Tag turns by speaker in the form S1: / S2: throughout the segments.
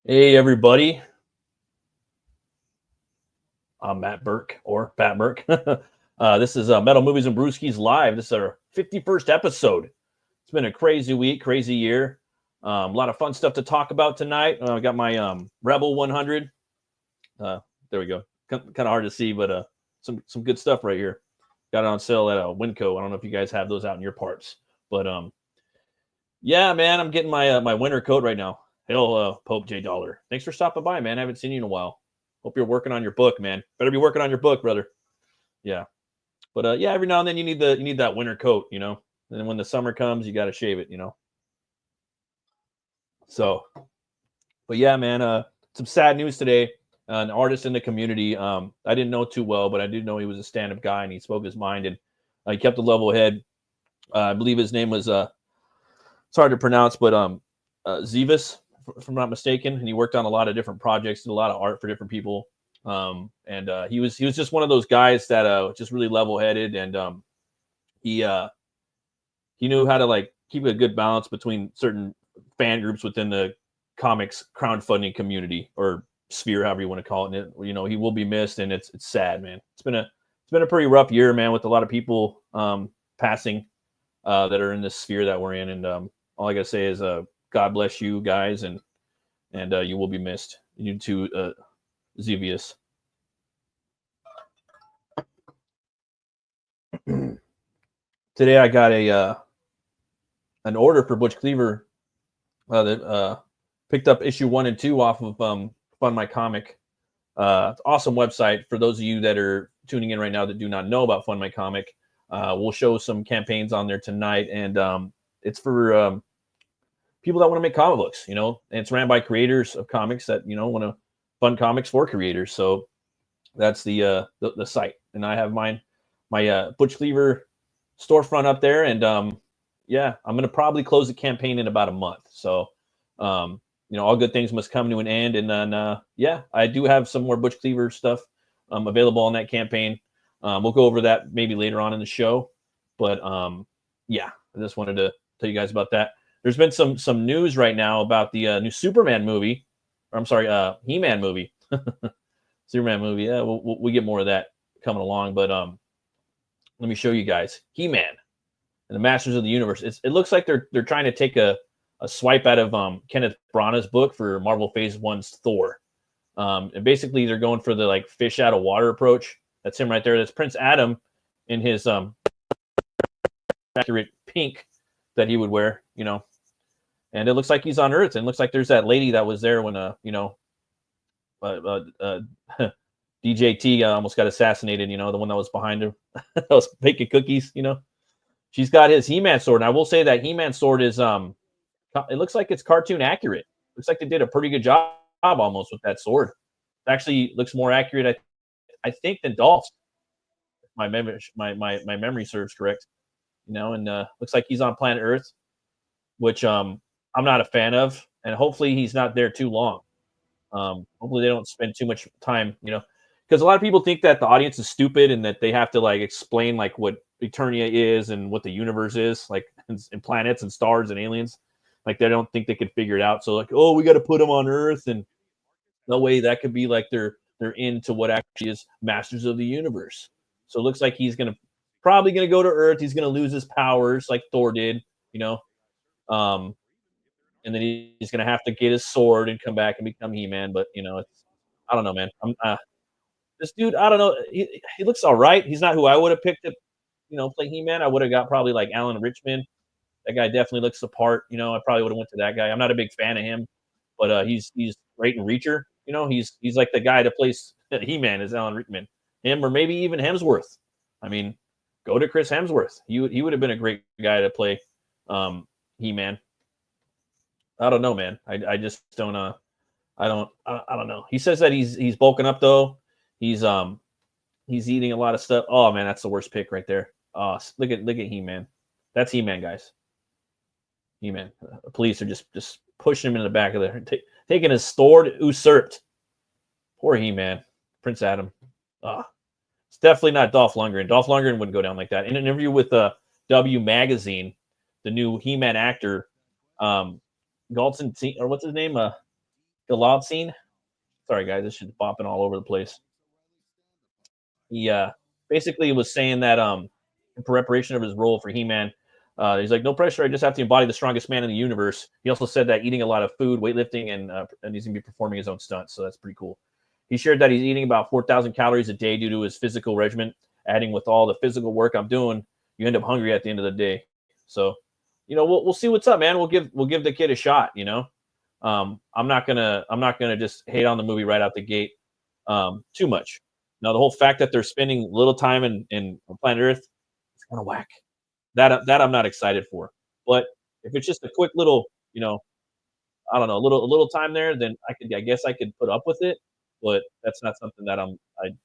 S1: Hey everybody, I'm Matt Burke or Pat Burke. This is Metal Movies and Brewskys live. This is our 51st episode. It's been a crazy week, crazy year. A lot of fun stuff to talk about tonight. I got my Rebel 100. There we go. Kind of hard to see, but some good stuff right here. Got it on sale at Winco. I don't know if you guys have those out in your parts, but yeah, man, I'm getting my winter coat right now. Hail Pope J Dollar. Thanks for stopping by, man. I haven't seen you in a while. Hope you're working on your book, man. Better be working on your book, brother. Yeah. But yeah, every now and then you need that winter coat, you know. And then when the summer comes, you got to shave it, you know. So, but yeah, man, some sad news today. An artist in the community. I didn't know too well, but I did know he was a stand-up guy and he spoke his mind and he kept a level head. I believe his name was it's hard to pronounce, but Zivas, if I'm not mistaken, and he worked on a lot of different projects, did a lot of art for different people. And he was just one of those guys that just really level-headed, and he knew how to like keep a good balance between certain fan groups within the comics crowdfunding community or sphere, however you want to call it. And it, you know, he will be missed, and it's sad, man. It's been a pretty rough year, man, with a lot of people passing that are in this sphere that we're in, and all I gotta say is God bless you guys, and you will be missed. You too, Zevius. Today I got an order for Butch Cleaver that picked up issue 1 and 2 off of Fund My Comic. It's an awesome website for those of you that are tuning in right now that do not know about Fund My Comic. We'll show some campaigns on there tonight, and it's for people that want to make comic books, you know, and it's ran by creators of comics that, you know, want to fund comics for creators. So that's the site, and I have my Butch Cleaver storefront up there, and yeah, I'm gonna probably close the campaign in about a month. So you know, all good things must come to an end, and then yeah, I do have some more Butch Cleaver stuff available on that campaign. We'll go over that maybe later on in the show, but yeah, I just wanted to tell you guys about that. There's been some news right now about the new Superman movie, or I'm sorry, He-Man movie. Superman movie. Yeah, we'll get more of that coming along, but let me show you guys He-Man and the Masters of the Universe. It looks like they're trying to take a swipe out of Kenneth Branagh's book for Marvel Phase 1's Thor. And basically they're going for the like fish out of water approach. That's him right there. That's Prince Adam in his accurate pink that he would wear, you know. And it looks like he's on Earth, and it looks like there's that lady that was there when you know, DJT almost got assassinated, you know, the one that was behind him that was baking cookies, you know. She's got his He-Man sword, and I will say that He-Man sword is it looks like it's cartoon accurate. Looks like they did a pretty good job almost with that sword. It actually looks more accurate, I think, than Dolph's. My memory serves correct, you know. And looks like he's on planet Earth, which I'm not a fan of, and hopefully he's not there too long. Hopefully they don't spend too much time, you know, because a lot of people think that the audience is stupid and that they have to like explain like what Eternia is and what the universe is, like and planets and stars and aliens. Like they don't think they could figure it out. So like, oh, we got to put them on Earth, and no way that could be like they're into what actually is Masters of the Universe. So it looks like he's probably gonna go to Earth. He's gonna lose his powers like Thor did, you know. And then he's gonna have to get his sword and come back and become He-Man. But you know, I don't know, man. This dude, I don't know. He looks all right. He's not who I would have picked to, you know, play He-Man. I would have got probably like Alan Richmond. That guy definitely looks the part. You know, I probably would have went to that guy. I'm not a big fan of him, but he's great in Reacher. You know, he's like the guy that plays He-Man is Alan Rickman. Him or maybe even Hemsworth. I mean, go to Chris Hemsworth. He would have been a great guy to play He-Man. I don't know, man. I just don't I don't know. He says that he's bulking up though. He's eating a lot of stuff. Oh man, that's the worst pick right there. Oh, look at He-Man. That's He-Man, guys. He-Man. Police are just pushing him in the back of there, taking his sword usurped. Poor He-Man. Prince Adam. It's definitely not Dolph Lundgren. Dolph Lundgren wouldn't go down like that. In an interview with W Magazine, the new He-Man actor, Galton, or what's his name? the lob scene. Sorry, guys, this shit's bopping all over the place. He basically was saying that in preparation of his role for He-Man, he's like, no pressure. I just have to embody the strongest man in the universe. He also said that eating a lot of food, weightlifting, and he's gonna be performing his own stunts. So that's pretty cool. He shared that he's eating about 4,000 calories a day due to his physical regimen. Adding with all the physical work I'm doing, you end up hungry at the end of the day. So, we'll see what's up, man. We'll give the kid a shot. I'm not gonna just hate on the movie right out the gate too much. Now, the whole fact that they're spending little time in on planet Earth, it's kind of whack. That I'm not excited for. But if it's just a quick little, I don't know, a little time there, then I guess I could put up with it. But that's not something that I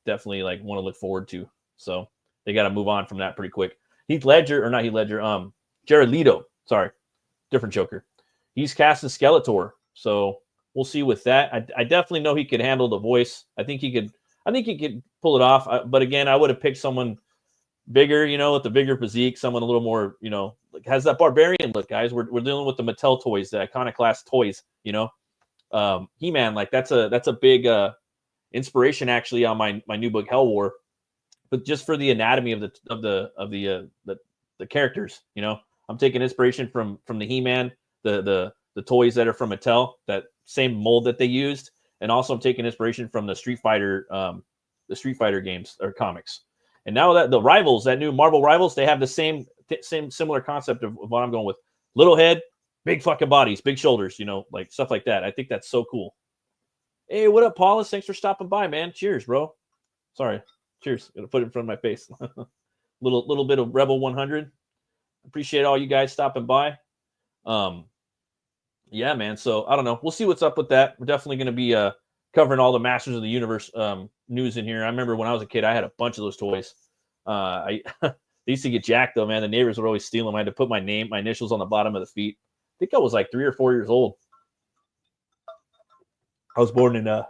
S1: definitely like want to look forward to. So they got to move on from that pretty quick. Heath Ledger or not Heath Ledger, Jared Leto. Sorry, different Joker. He's cast as Skeletor, so we'll see with that. I definitely know he could handle the voice. I think he could. I think he could pull it off. But again, I would have picked someone bigger, with the bigger physique, someone a little more, like has that barbarian look, guys. We're dealing with the Mattel toys, the Iconoclast toys, He-Man, like that's a big inspiration actually on my new book Hell War, but just for the anatomy of the characters, I'm taking inspiration from the He-Man, the toys that are from Mattel, that same mold that they used, and also I'm taking inspiration from the Street Fighter games or comics. And now that the Rivals, that new Marvel Rivals, they have the same similar concept of what I'm going with. Little head, big fucking bodies, big shoulders, like stuff like that. I think that's so cool. Hey, what up, Paulus? Thanks for stopping by, man. Cheers, bro. Sorry. Cheers. Gonna put it in front of my face. little bit of Rebel 100. Appreciate all you guys stopping by. Yeah, man. So I don't know. We'll see what's up with that. We're definitely going to be covering all the Masters of the Universe news in here. I remember when I was a kid, I had a bunch of those toys. I they used to get jacked though, man. The neighbors would always steal them. I had to put my initials on the bottom of the feet. I think I was like 3 or 4 years old. I was born in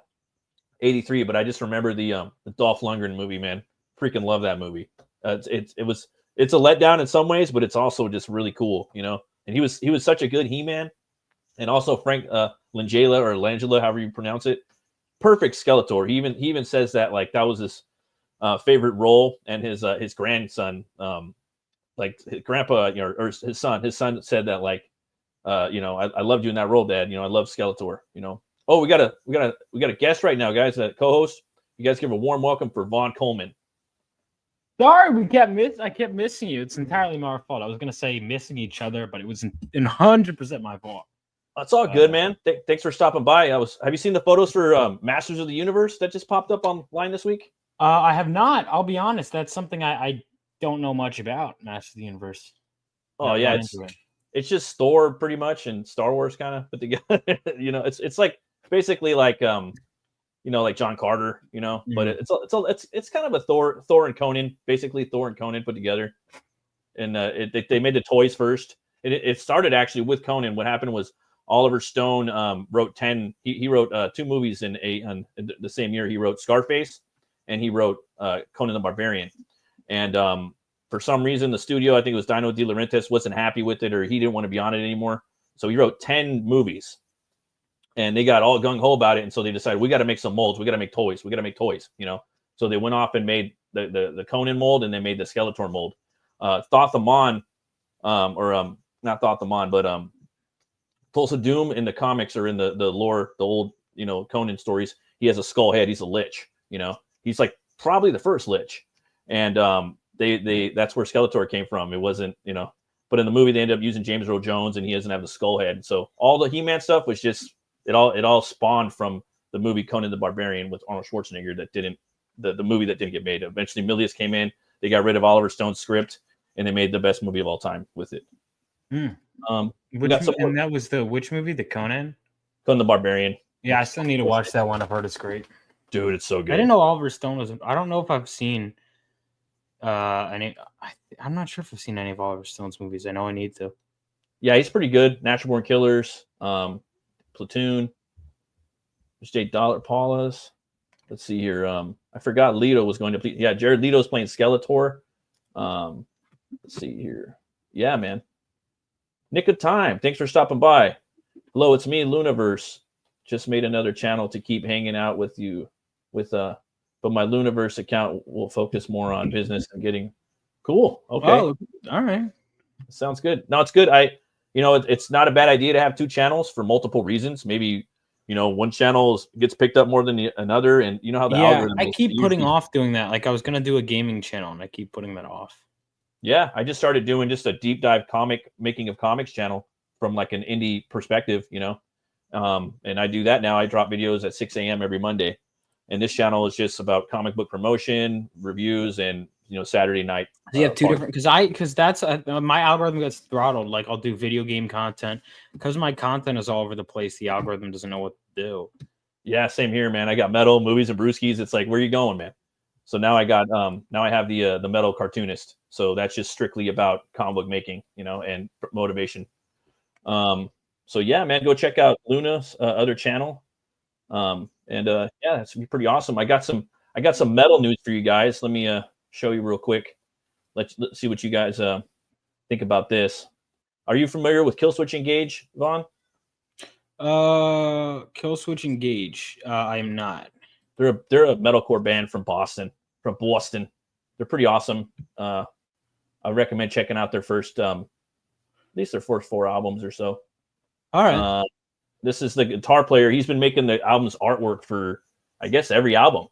S1: '83, but I just remember the Dolph Lundgren movie, man. Freaking love that movie. It's a letdown in some ways, but it's also just really cool, And he was such a good He-Man, and also Frank Langella or Langella, however you pronounce it, perfect Skeletor. He even says that like that was his favorite role, and his grandson, like his grandpa, or his son said that like, I loved you in that role, Dad. I love Skeletor. Oh, we got a guest right now, guys. A co-host. You guys give a warm welcome for Vaughn Coleman.
S2: Sorry, I kept missing you. It's entirely my fault. I was gonna say missing each other, but it was 100% my fault.
S1: It's all good, man. Thanks for stopping by. Have you seen the photos for Masters of the Universe that just popped up online this week?
S2: I have not. I'll be honest. That's something I don't know much about, Masters of the Universe.
S1: Oh yeah, it's just Thor pretty much and Star Wars kind of put together. It's like basically like like John Carter, but it's kind of a Thor and Conan, basically Thor and Conan put together. And they made the toys first. It started actually with Conan. What happened was Oliver Stone wrote 10. He wrote 2 movies in the same year. He wrote Scarface, and he wrote Conan the Barbarian. And for some reason, the studio, I think it was Dino De Laurentiis, wasn't happy with it, or he didn't want to be on it anymore. So he wrote 10 movies, and they got all gung ho about it. And so they decided, we got to make some molds. We got to make toys. So they went off and made the Conan mold, and they made the Skeletor mold. Thoth Amon, not Thoth Amon, but Tulsa Doom in the comics or in the lore, the old Conan stories, he has a skull head. He's a lich. He's like probably the first lich, and that's where Skeletor came from. It wasn't but in the movie they ended up using James Earl Jones, and he doesn't have the skull head. So all the He-Man stuff was just it all spawned from the movie Conan the Barbarian with Arnold Schwarzenegger the movie that didn't get made. Eventually Milius came in. They got rid of Oliver Stone's script, and they made the best movie of all time with it.
S2: And that was which movie? The Conan
S1: the Barbarian.
S2: Yeah, I still need to watch that one. I've heard it's great.
S1: Dude, it's so good.
S2: I didn't know Oliver Stone was. I don't know if I've seen any. I'm not sure if I've seen any of Oliver Stone's movies. I know I need to.
S1: Yeah, he's pretty good. Natural Born Killers, Platoon. There's Jay Paulus. Let's see here. I forgot Leto was going to play. Yeah, Jared Leto's playing Skeletor. Let's see here. Yeah, man. Nick of Time. Thanks for stopping by. Hello, it's me, Lunaverse. just made another channel to keep hanging out with you. But my Luniverse account will focus more on business and getting cool. Okay,
S2: Oh, all right.
S1: sounds good. No, it's good. It's not a bad idea to have two channels for multiple reasons. Maybe one channel gets picked up more than another, and you know how the algorithm.
S2: I keep putting off doing that. Like I was gonna do a gaming channel, and I keep putting that off.
S1: Yeah, I just started doing just a deep dive making of comics channel from like an indie perspective, and I do that now. I drop videos at 6 a.m. every Monday, and this channel is just about comic book promotion, reviews, and Saturday night.
S2: So you have two different because that's my algorithm gets throttled. Like I'll do video game content because my content is all over the place. The algorithm doesn't know what to do.
S1: Yeah, same here, man. I got metal, movies, and Brewskys. It's like, where you going, man? So now I got now I have the metal cartoonist. So that's just strictly about comic book making, and motivation. So yeah, man, go check out Luna's other channel. Yeah, it's gonna be pretty awesome. I got some metal news for you guys. Let me show you real quick. Let's see what you guys think about this. Are you familiar with Killswitch Engage, Vaughn?
S2: Killswitch Engage. I am not.
S1: They're a metalcore band from Boston. They're pretty awesome. I recommend checking out their first, at least their first 4 albums or so.
S2: All right.
S1: This is the guitar player. He's been making the album's artwork for, I guess, every album.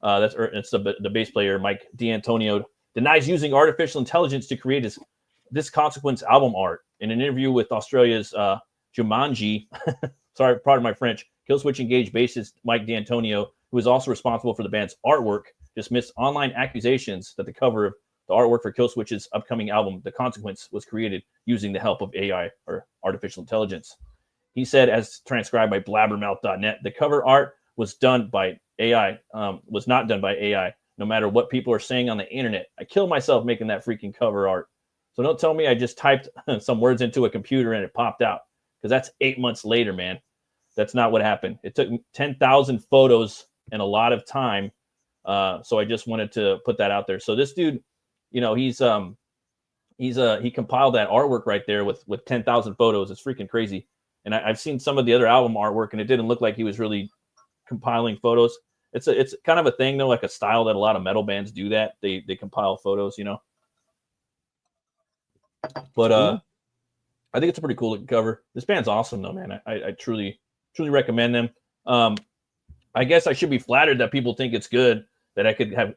S1: It's the bass player, Mike D'Antonio, denies using artificial intelligence to create this Consequence album art. In an interview with Australia's Jumanji, sorry, pardon my French, Killswitch Engage bassist Mike D'Antonio, who is also responsible for the band's artwork, dismissed online accusations that the cover of the artwork for Killswitch's upcoming album, The Consequence, was created using the help of AI, or artificial intelligence. He said, as transcribed by blabbermouth.net, the cover art was done by AI, was not done by AI, no matter what people are saying on the internet. I killed myself making that freaking cover art. So don't tell me I just typed some words into a computer and it popped out, because that's 8 months later, man. That's not what happened. It took 10,000 photos and a lot of time. So I just wanted to put that out there. So this dude, he compiled that artwork right there with 10,000 photos. It's freaking crazy. And I've seen some of the other album artwork, and it didn't look like he was really compiling photos. It's kind of a thing though, like a style that a lot of metal bands do that. They compile photos, But I think it's a pretty cool looking cover. This band's awesome though, man. I truly recommend them. I guess I should be flattered that people think it's good, that I could have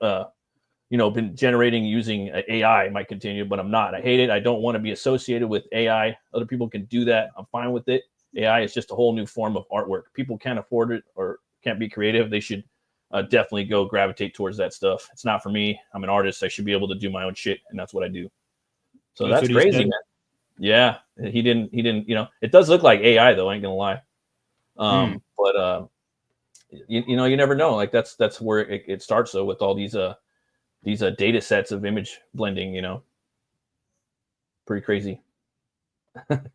S1: been generating using AI. Might continue, but I'm not. I hate it. I don't want to be associated with AI. Other people can do that. I'm fine with it. AI is just a whole new form of artwork. People can't afford it or can't be creative. They should definitely go gravitate towards that stuff. It's not for me. I'm an artist. I should be able to do my own shit, and that's what I do. So that's crazy, man. Yeah, he didn't. It does look like AI though. I ain't gonna lie. But you never know. Like that's where it starts though, with all these data sets of image blending. Pretty crazy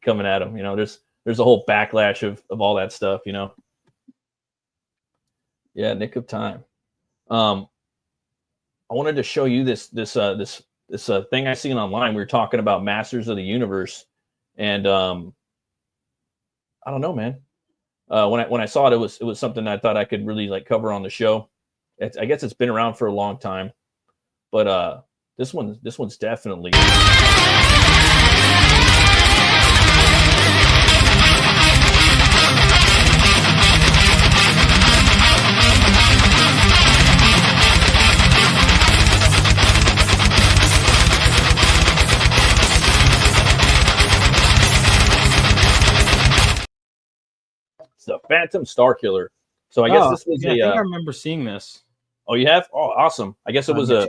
S1: coming at them. There's a whole backlash of all that stuff. Yeah, nick of time. I wanted to show you this thing I seen online. We were talking about Masters of the Universe, and I don't know, man. When I saw it, it was something I thought I could really like cover on the show. I guess it's been around for a long time, but this one's definitely. The Phantom Star Killer. So I guess this was
S2: I think I remember seeing this.
S1: Oh, you have? Oh, awesome. I guess it was
S2: I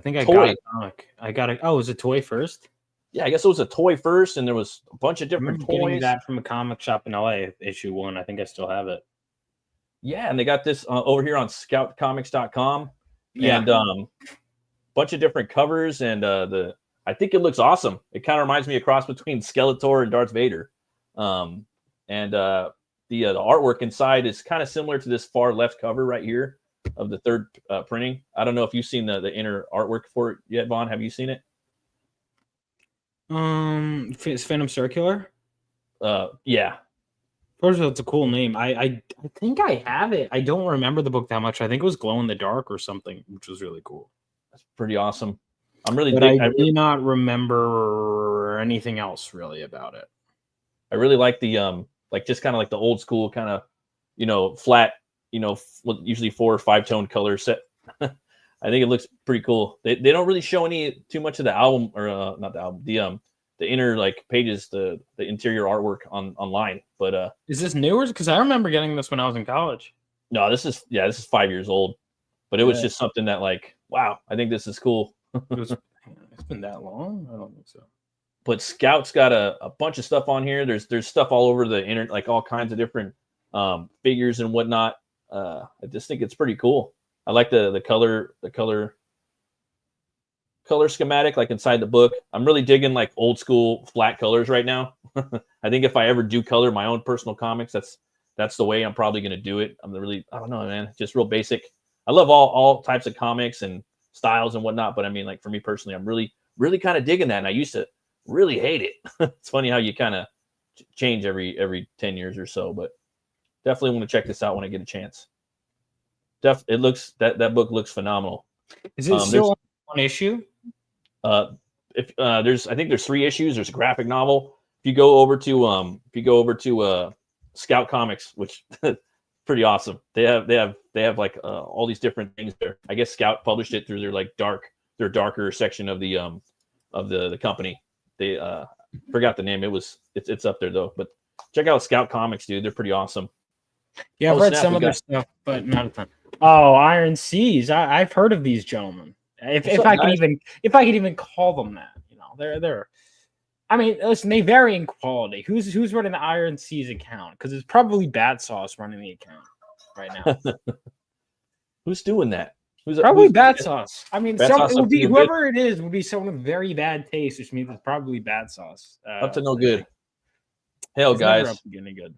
S2: think I
S1: toy.
S2: got a comic. I got it. Oh, it was a toy first?
S1: Yeah, I guess it was a toy first, and there was a bunch of different toys.
S2: Getting that from a comic shop in LA, issue 1. I think I still have it.
S1: Yeah, and they got this over here on scoutcomics.com.
S2: Yeah.
S1: And bunch of different covers, and I think it looks awesome. It kind of reminds me of a cross between Skeletor and Darth Vader. The artwork inside is kind of similar to this far left cover right here of the third printing. I don't know if you've seen the inner artwork for it yet, Vaughn. Have you seen it?
S2: It's Phantom Circular.
S1: Yeah.
S2: First of all, it's a cool name. I think I have it. I don't remember the book that much. I think it was Glow in the Dark or something, which was really cool.
S1: That's pretty awesome. I'm really,
S2: but I do not remember anything else really about it.
S1: I really like the like just kind of like the old school kind of, flat, usually 4 or 5 tone color set. I think it looks pretty cool. They don't really show too much of the album or not the album, the inner like pages, the interior artwork online. But
S2: is this newer? Because I remember getting this when I was in college.
S1: No, this is 5 years old. But it was just something that like, wow, I think this is cool.
S2: It's been that long? I don't think so.
S1: But Scout's got a bunch of stuff on here. There's stuff all over the internet, like all kinds of different figures and whatnot. I just think it's pretty cool. I like the color schematic, like inside the book. I'm really digging like old school flat colors right now. I think if I ever do color my own personal comics, that's the way I'm probably going to do it. I don't know, man, just real basic. I love all types of comics and styles and whatnot, but I mean, like for me personally, I'm really, really kind of digging that. And I used to really hate it. It's funny how you kind of change every 10 years or so, but definitely want to check this out when I get a chance. It looks that book looks phenomenal.
S2: Is it still one issue?
S1: I think there's 3 issues. There's a graphic novel. If you go over to Scout Comics, which pretty awesome. They have like all these different things there. I guess Scout published it through their darker section of the company. They forgot the name. It's up there though. But check out Scout Comics, dude. They're pretty awesome.
S2: Yeah, I've read some of their stuff, but not a ton. Oh, Iron Seas. I've heard of these gentlemen. If I could even call them that, they're. I mean, listen, they vary in quality. Who's running the Iron Seas account? Because it's probably Bad Sauce running the account right now.
S1: Who's doing that?
S2: Probably Bad Sauce. I mean, it would be whoever it is would be someone with very bad taste, which means it's probably Bad Sauce.
S1: Up to no good. Hell, guys.
S2: Up to any good.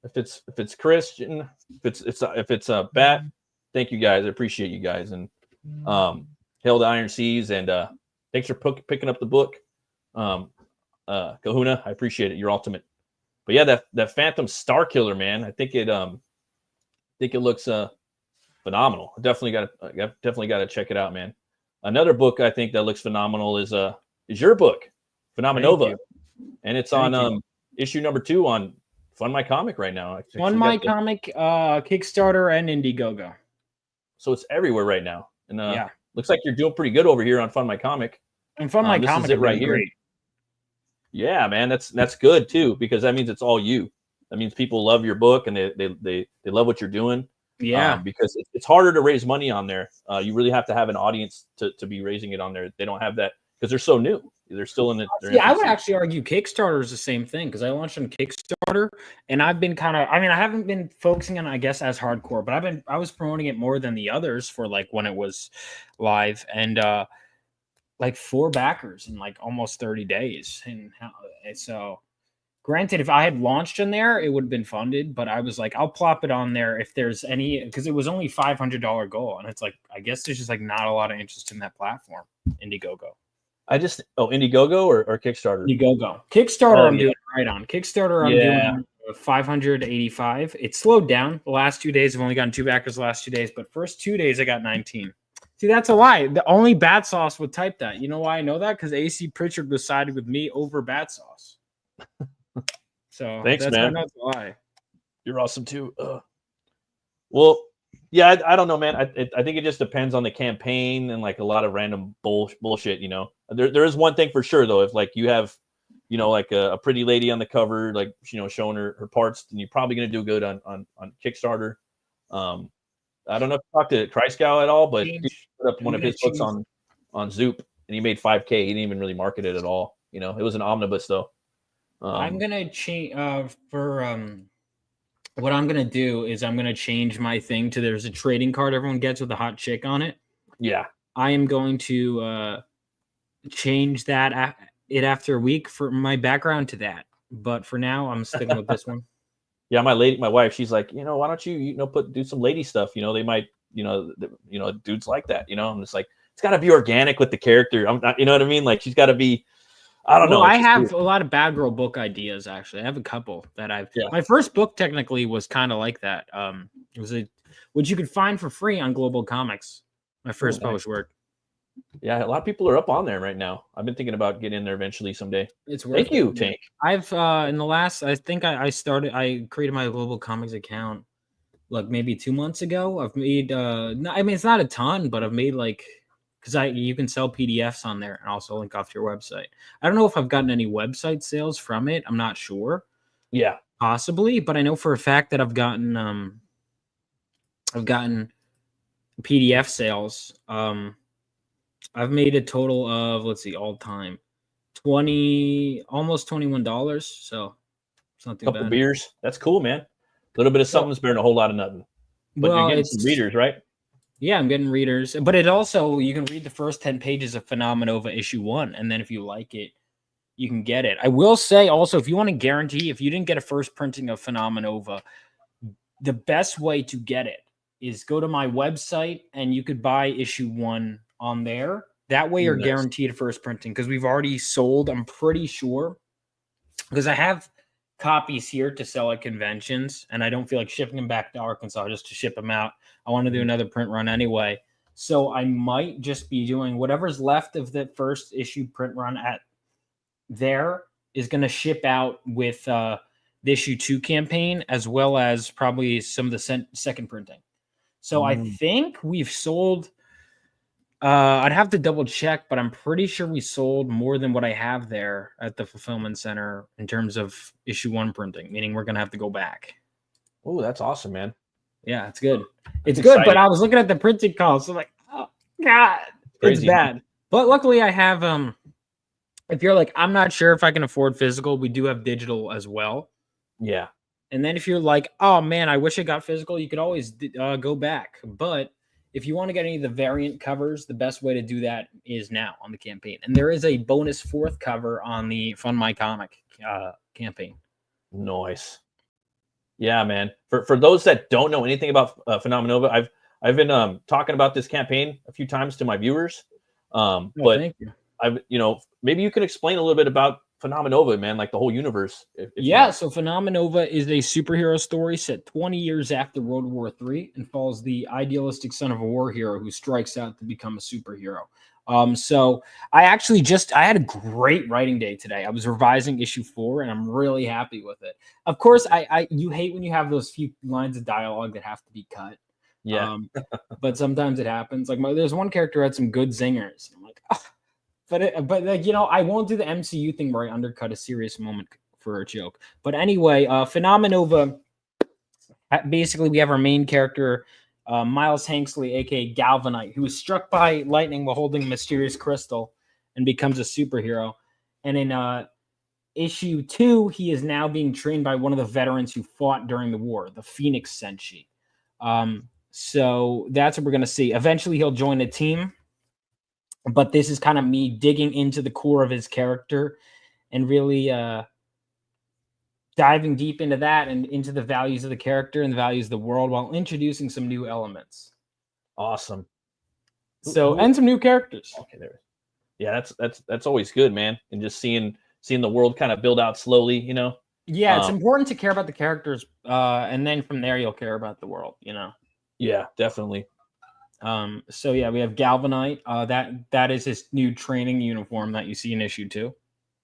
S1: If it's Christian, if it's Bat, thank you guys. I appreciate you guys, and hail to Iron Seas, and thanks for picking up the book, Kahuna. I appreciate it. You're ultimate. But yeah, that Phantom Star Killer, man. I think it looks phenomenal. Definitely got to check it out, man. Another book I think that looks phenomenal is your book, Phenomenova, and it's on issue number 2 on Fund My Comic right now.
S2: Fund My Comic, Kickstarter, and Indiegogo.
S1: So it's everywhere right now, and looks like you're doing pretty good over here on Fund My Comic.
S2: And Fund My Comic is right here. Great.
S1: Yeah, man, that's good too, because that means it's all you. That means people love your book and they love what you're doing.
S2: Yeah,
S1: because it's harder to raise money on there. You really have to have an audience to be raising it on there. They don't have that because they're so new. They're still in the.
S2: Yeah, I would actually argue Kickstarter is the same thing, because I launched on Kickstarter and I've been I haven't been focusing on, I guess, as hardcore, but I was promoting it more than the others for like when it was live, and like 4 backers in like almost 30 days. And so granted, if I had launched in there, it would have been funded, but I was like, I'll plop it on there if there's any, because it was only $500 goal. And it's like, I guess there's just like not a lot of interest in that platform, Indiegogo.
S1: Indiegogo or Kickstarter?
S2: Indiegogo. Kickstarter, I'm doing right on. Kickstarter, I'm doing 585. It slowed down. The last 2 days, I've only gotten 2 backers the last 2 days, but first 2 days, I got 19. See, that's a lie. The only Bad Sauce would type that. You know why I know that? Because AC Pritchard was sided with me over Bad Sauce. So
S1: thanks, man.
S2: That's a lie.
S1: You're awesome too. Well, yeah, I don't know, man. I think it just depends on the campaign and like a lot of random bullshit. There is one thing for sure though. If like you have, like a pretty lady on the cover, like showing her parts, then you're probably gonna do good on Kickstarter. I don't know if you talked to Kreisgau at all, but he put up one of his books on Zoop, and he made $5,000. He didn't even really market it at all. It was an omnibus though.
S2: I'm gonna change what I'm gonna do is I'm gonna change my thing to there's a trading card everyone gets with a hot chick on it.
S1: Yeah,
S2: I am going to change that after a week for my background to that. But for now, I'm sticking with this one.
S1: Yeah, my wife, she's like, why don't you, do some lady stuff? They might, dudes like that. I'm just like, it's got to be organic with the character. I'm not, you know what I mean? Like, she's got to be. I don't know.
S2: I
S1: It's just
S2: have
S1: weird.
S2: a lot of Bad Girl book ideas, actually. I have a couple that
S1: Yeah.
S2: my first book technically was kind of like that. It was which you could find for free on Global Comics. My
S1: Oh,
S2: first
S1: nice.
S2: published work.
S1: Yeah, a lot of people are up on there right now. I've been thinking about getting in there eventually someday.
S2: It's worth
S1: Thank
S2: it.
S1: you,
S2: Yeah.
S1: Tank.
S2: I've in the last, I think I created my Global Comics account like maybe 2 months ago. I've made I mean it's not a ton, but I've made like, because you can sell PDFs on there and also link off to your website. I don't know if I've gotten any website sales from it. I'm not sure.
S1: Yeah.
S2: Possibly, but I know for a fact that I've gotten PDF sales. I've made a total of, let's see, all time almost $21. So it's not too
S1: Couple
S2: bad.
S1: beers. That's cool, man. A little bit of
S2: Well,
S1: something's better than a whole lot of nothing. But you're getting some readers, right?
S2: Yeah, I'm getting readers. But it also, you can read the first 10 pages of Phenomenova issue 1, and then if you like it, you can get it. I will say also, if you want to guarantee, if you didn't get a first printing of Phenomenova, the best way to get it is go to my website and you could buy issue 1 on there. That way you're
S1: Nice.
S2: guaranteed first printing, because we've already sold, I'm pretty sure, because I have copies here to sell at conventions and I don't feel like shipping them back to Arkansas just to ship them out. I want to do another print run anyway. So I might just be doing whatever's left of the first issue print run at there is going to ship out with the issue 2 campaign, as well as probably some of the second printing. So I think we've sold, I'd have to double check, but I'm pretty sure we sold more than what I have there at the fulfillment center in terms of issue 1 printing, meaning we're going to have to go back.
S1: Oh, that's awesome, man.
S2: Yeah, it's good. It's
S1: exciting.
S2: good, but I was looking at the printing costs, so like, oh God, it's bad. But luckily I have, if you're like, I'm not sure if I can afford physical, we do have digital as well.
S1: Yeah.
S2: And then if you're like, oh man, I wish I got physical, you could always go back. But if you want to get any of the variant covers, the best way to do that is now on the campaign. And there is a bonus 4th cover on the Fund My Comic campaign.
S1: Nice. Yeah, man. For those that don't know anything about Phenomenova, I've been talking about this campaign a few times to my viewers. But
S2: thank you.
S1: Maybe you can explain a little bit about Phenomenova, man, like the whole universe.
S2: So Phenomenova is a superhero story set 20 years after World War III and follows the idealistic son of a war hero who strikes out to become a superhero. So I had a great writing day today. I was revising issue 4 and I'm really happy with it. Of course, you hate when you have those few lines of dialogue that have to be cut.
S1: Yeah.
S2: But sometimes it happens. Like there's one character who had some good zingers. I'm like, oh. But like, I won't do the MCU thing where I undercut a serious moment for a joke. But anyway, Phenomenova, basically we have our main character, Miles Hanksley, aka Galvanite, who is struck by lightning while holding a mysterious crystal and becomes a superhero. And in issue 2, he is now being trained by one of the veterans who fought during the war, the Phoenix Senshi. So that's what we're going to see. Eventually he'll join a team. But this is kind of me digging into the core of his character and really diving deep into that and into the values of the character and the values of the world while introducing some new elements.
S1: Awesome.
S2: And some new characters.
S1: Okay, there. Yeah, that's always good, man. And just seeing the world kind of build out slowly,
S2: Yeah, it's important to care about the characters, and then from there you'll care about the world,
S1: Yeah, definitely.
S2: So yeah, we have Galvanite. That is his new training uniform that you see in issue 2.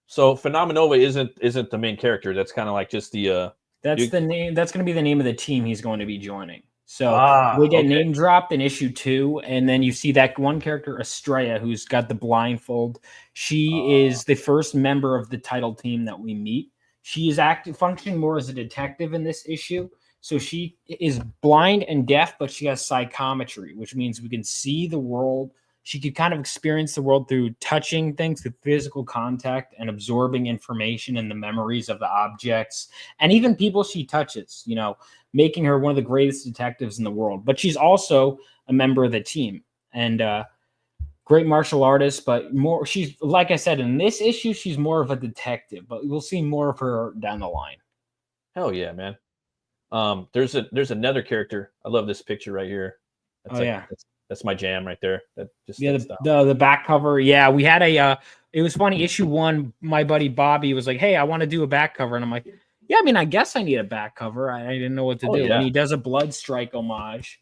S1: So Phenomenova isn't the main character. That's kind of like just the
S2: that's the name. That's going to be the name of the team he's going to be joining. So we get name dropped in issue 2, and then you see that one character, Estrella, who's got the blindfold. She is the first member of the title team that we meet. She is functioning more as a detective in this issue. So she is blind and deaf, but she has psychometry, which means we can see the world. She could kind of experience the world through touching things, through physical contact, and absorbing information and the memories of the objects and even people she touches, making her one of the greatest detectives in the world. But she's also a member of the team and great martial artist, but she's, like I said, in this issue, she's more of a detective, but we'll see more of her down the line.
S1: Hell yeah, man. There's another character. I love this picture right here.
S2: Yeah.
S1: that's my jam right there. That just
S2: Yeah,
S1: that stuff.
S2: the back cover. Yeah, we had a. It was funny. Issue 1, my buddy Bobby was like, "Hey, I want to do a back cover," and I'm like, "Yeah, I mean, I guess I need a back cover. I didn't know what to
S1: Oh
S2: do." And
S1: yeah.
S2: he does a Blood Strike homage.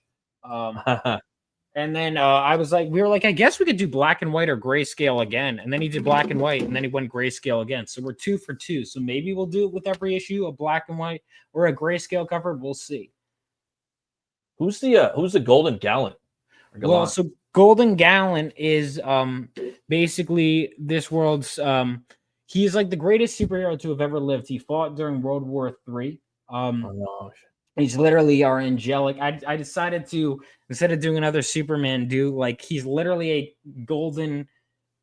S2: And then I was like, we were like, I guess we could do black and white or grayscale again. And then he did black and white, and then he went grayscale again. So we're 2 for 2. So maybe we'll do it with every issue, a black and white or a grayscale cover. We'll see.
S1: Who's the Golden Gallant?
S2: Well, so Golden Gallant is basically this world's he's like the greatest superhero to have ever lived. He fought during World War III. He's literally our angelic. I decided to, instead of doing another Superman, do like he's literally a golden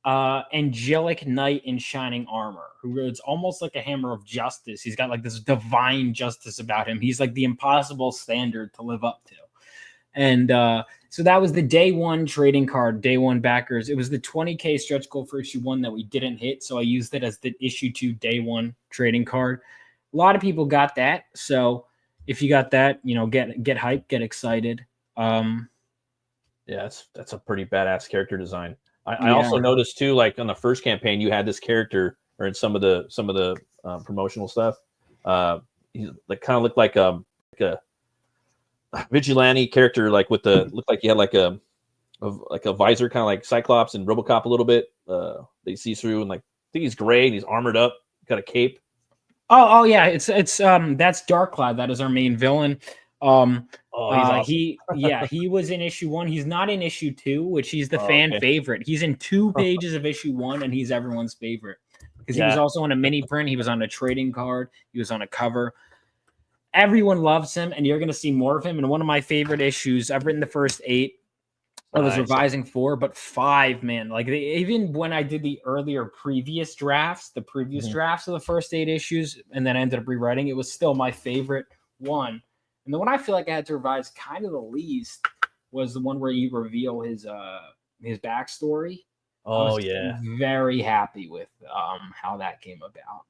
S2: angelic knight in shining armor who is almost like a hammer of justice. He's got like this divine justice about him. He's like the impossible standard to live up to. And so that was the day 1 trading card, day 1 backers. It was the 20K stretch goal for issue 1 that we didn't hit. So I used it as the issue 2 day 1 trading card. A lot of people got that. So if you got that, you know, get hyped, get excited.
S1: Yeah, that's a pretty badass character design. I also noticed too, like on the first campaign, you had this character, or in some of the promotional stuff, he like kind of looked like a vigilante character, like with the looked like he had like a visor, kind of like Cyclops and RoboCop a little bit. They see through, and like I think he's gray and he's armored up, got a cape.
S2: Oh yeah, it's that's Darkcloud. That is our main villain.
S1: He's awesome.
S2: He was in issue 1. He's not in issue 2, which he's the fan favorite. He's in 2 pages of issue 1, and he's everyone's favorite because he was also on a mini print. He was on a trading card. He was on a cover. Everyone loves him, and you're going to see more of him. In one of my favorite issues, I've written the first 8. I was revising 4, but 5, man. Like even when I did the previous drafts of the first 8 issues, and then I ended up rewriting, it was still my favorite one. And the one I feel like I had to revise kind of the least was the one where you reveal his backstory. Very happy with how that came about.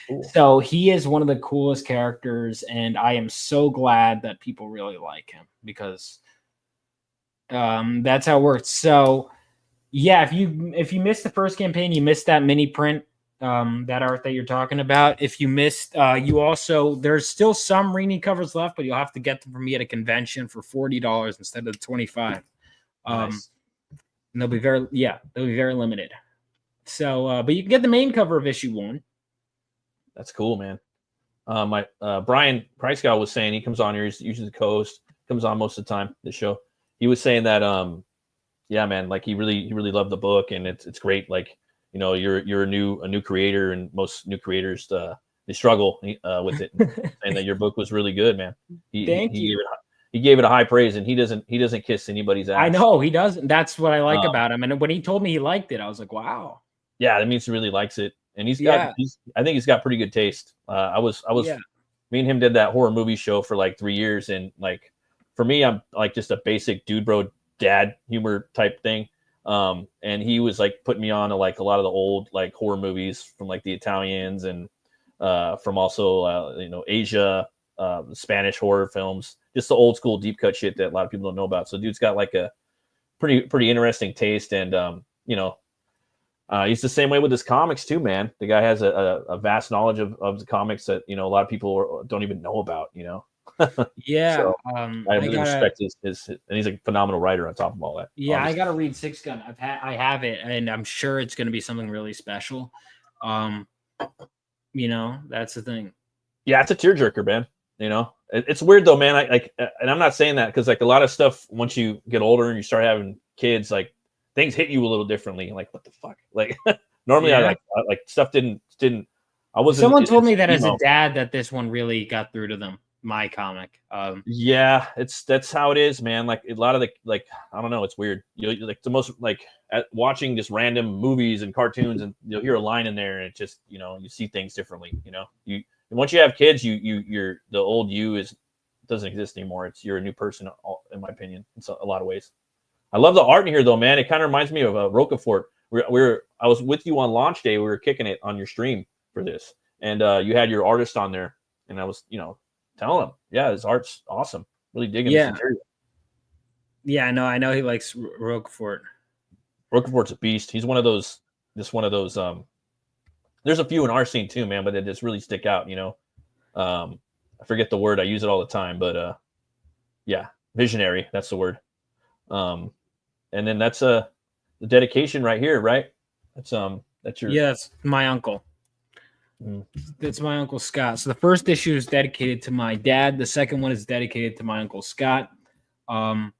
S2: Cool. So he is one of the coolest characters, and I am so glad that people really like him because that's how it works. So yeah, if you missed the first campaign, you missed that mini print, that art that you're talking about. If you missed, you also, there's still some Rini covers left, but you'll have to get them from me at a convention for $40 instead of the $25.
S1: Nice.
S2: And they'll be very limited. So, but you can get the main cover of issue 1.
S1: That's cool, man. My Brian Price guy was saying, he comes on here, he's usually the co-host, comes on most of the time, the show. He was saying that yeah, man, like he really loved the book, and it's great. Like, you know, you're a new creator, and most new creators they struggle with it. And that your book was really good, man. He gave it a high praise, and he doesn't kiss anybody's ass.
S2: I know he doesn't. That's what I like about him. And when he told me he liked it, I was like, wow.
S1: Yeah, that means he really likes it, and I think he's got pretty good taste. Me and him did that horror movie show for like 3 years, and like for me, I'm like just a basic dude bro dad humor type thing. And he was like putting me on to like a lot of the old like horror movies from like the Italians and from also Asia, Spanish horror films, just the old school deep cut shit that a lot of people don't know about. So dude's got like a pretty interesting taste, and he's the same way with his comics too, man. The guy has a vast knowledge of the comics that a lot of people don't even know about.
S2: Yeah.
S1: So I really respect his, and he's a phenomenal writer on top of all that.
S2: Yeah, obviously. I gotta read Six Gun. I have it, and I'm sure it's gonna be something really special. That's the thing.
S1: Yeah, it's a tearjerker, man. It's weird though, man. And I'm not saying that because like a lot of stuff, once you get older and you start having kids, like things hit you a little differently. Like, what the fuck? Like normally I like stuff didn't. I wasn't.
S2: Someone told me that as a dad that this one really got through to them. My comic.
S1: Yeah, that's how it is, man. Like a lot of the I don't know, it's weird. Like the most watching just random movies and cartoons, and you'll hear a line in there, and it just you see things differently. You once you have kids, you're the old you doesn't exist anymore. You're a new person, in my opinion, in a lot of ways. I love the art in here though, man. It kind of reminds me of Roquefort. I was with you on launch day. We were kicking it on your stream for this, and you had your artist on there, and I was telling him, yeah, his art's awesome. Really digging this material.
S2: Yeah, I know he likes Roquefort.
S1: Roquefort's a beast. He's one of those. Just one of those. There's a few in our scene too, man, but they just really stick out. I forget the word. I use it all the time, but yeah, visionary. That's the word. And then that's the dedication right here, right? That's your.
S2: Yeah, that's my uncle.
S1: Mm.
S2: That's my uncle Scott. So the first issue is dedicated to my dad. The second one is dedicated to my uncle Scott. I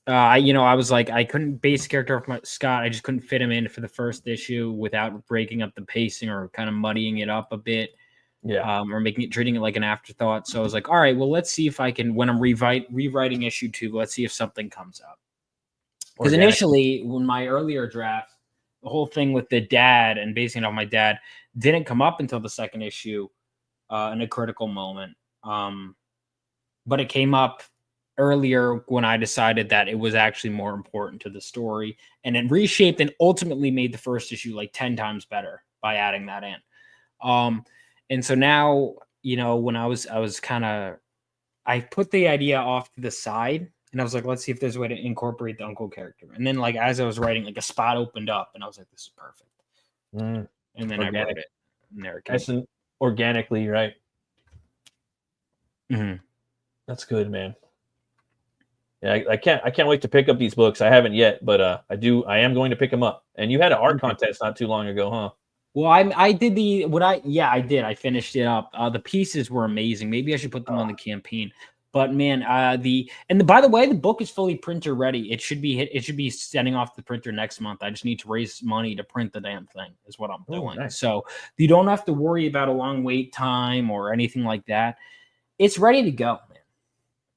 S2: was like, I couldn't base character of my Scott. I just couldn't fit him in for the first issue without breaking up the pacing or kind of muddying it up a bit.
S1: Yeah.
S2: Or treating it like an afterthought. So I was like, all right, well, let's see if I can, when I'm rewriting issue 2, let's see if something comes up. Because initially, when my earlier draft, the whole thing with the dad and basing it on my dad didn't come up until the second issue in a critical moment. But it came up earlier when I decided that it was actually more important to the story, and it reshaped and ultimately made the first issue like 10 times better by adding that in. And so now, when I put the idea off to the side and I was like, let's see if there's a way to incorporate the uncle character. And then like, as I was writing, like a spot opened up and I was like, this is perfect. And then I wrote it. And there it came.
S1: Organically, right?
S2: Mm-hmm.
S1: That's good, man. Yeah, I can't wait to pick up these books. I haven't yet, but I am going to pick them up. And you had an art contest not too long ago, huh?
S2: Well, I did I did. I finished it up. The pieces were amazing. Maybe I should put them on the campaign. But man, by the way, the book is fully printer ready. It should be sending off the printer next month. I just need to raise money to print the damn thing is what I'm doing.
S1: Nice.
S2: So you don't have to worry about a long wait time or anything like that. It's ready to go, man.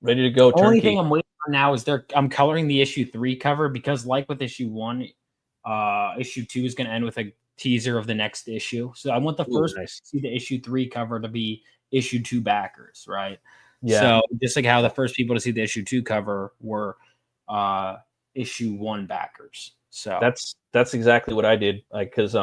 S1: Ready to go.
S2: The only thing I'm waiting for now is I'm coloring the issue 3 cover because like with issue 1, issue 2 is going to end with a teaser of the next issue. So I want the first to see the issue 3 cover to be issue 2 backers, right? Yeah. So just like how the first people to see the issue 2 cover were issue 1 backers. So
S1: that's exactly what I did. Like, because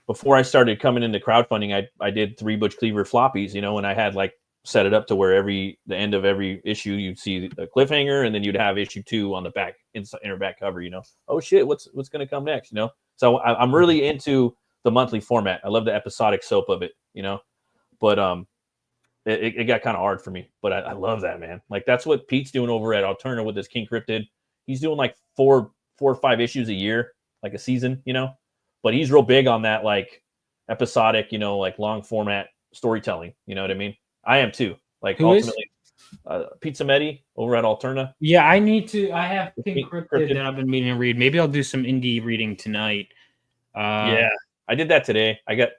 S1: before I started coming into crowdfunding, I did 3 Butch Cleaver floppies, and I had like set it up to where the end of every issue you'd see a cliffhanger, and then you'd have issue 2 on the back inner back cover. Oh shit, what's going to come next? So I'm really into the monthly format. I love the episodic soap of it. But it got kind of hard for me. But I love that, man. Like that's what Pete's doing over at Alterna with this King Cryptid. He's doing like 4 or 5 issues a year, like a season. But he's real big on that like episodic, like long format storytelling. You know what I mean? I am too. Like
S2: who
S1: ultimately, Pizza Medi over at Alterna.
S2: Yeah, I have King Cryptid that I've been meaning to read. Maybe I'll do some indie reading tonight.
S1: Yeah, I did that today. I got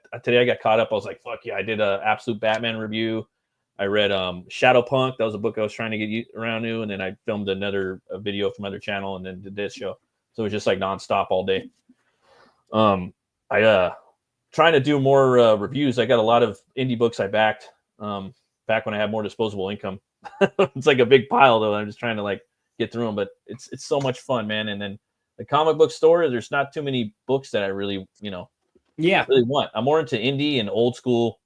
S1: caught up. I was like, fuck yeah, I did a Absolute Batman review. I read Shadow Punk. That was a book I was trying to get around to, and then I filmed another video from another channel, and then did this show. So it was just like nonstop all day. I trying to do more reviews. I got a lot of indie books I backed back when I had more disposable income. It's like a big pile though. I'm just trying to like get through them, but it's so much fun, man. And then the comic book store, there's not too many books that I really, really want. I'm more into indie and old school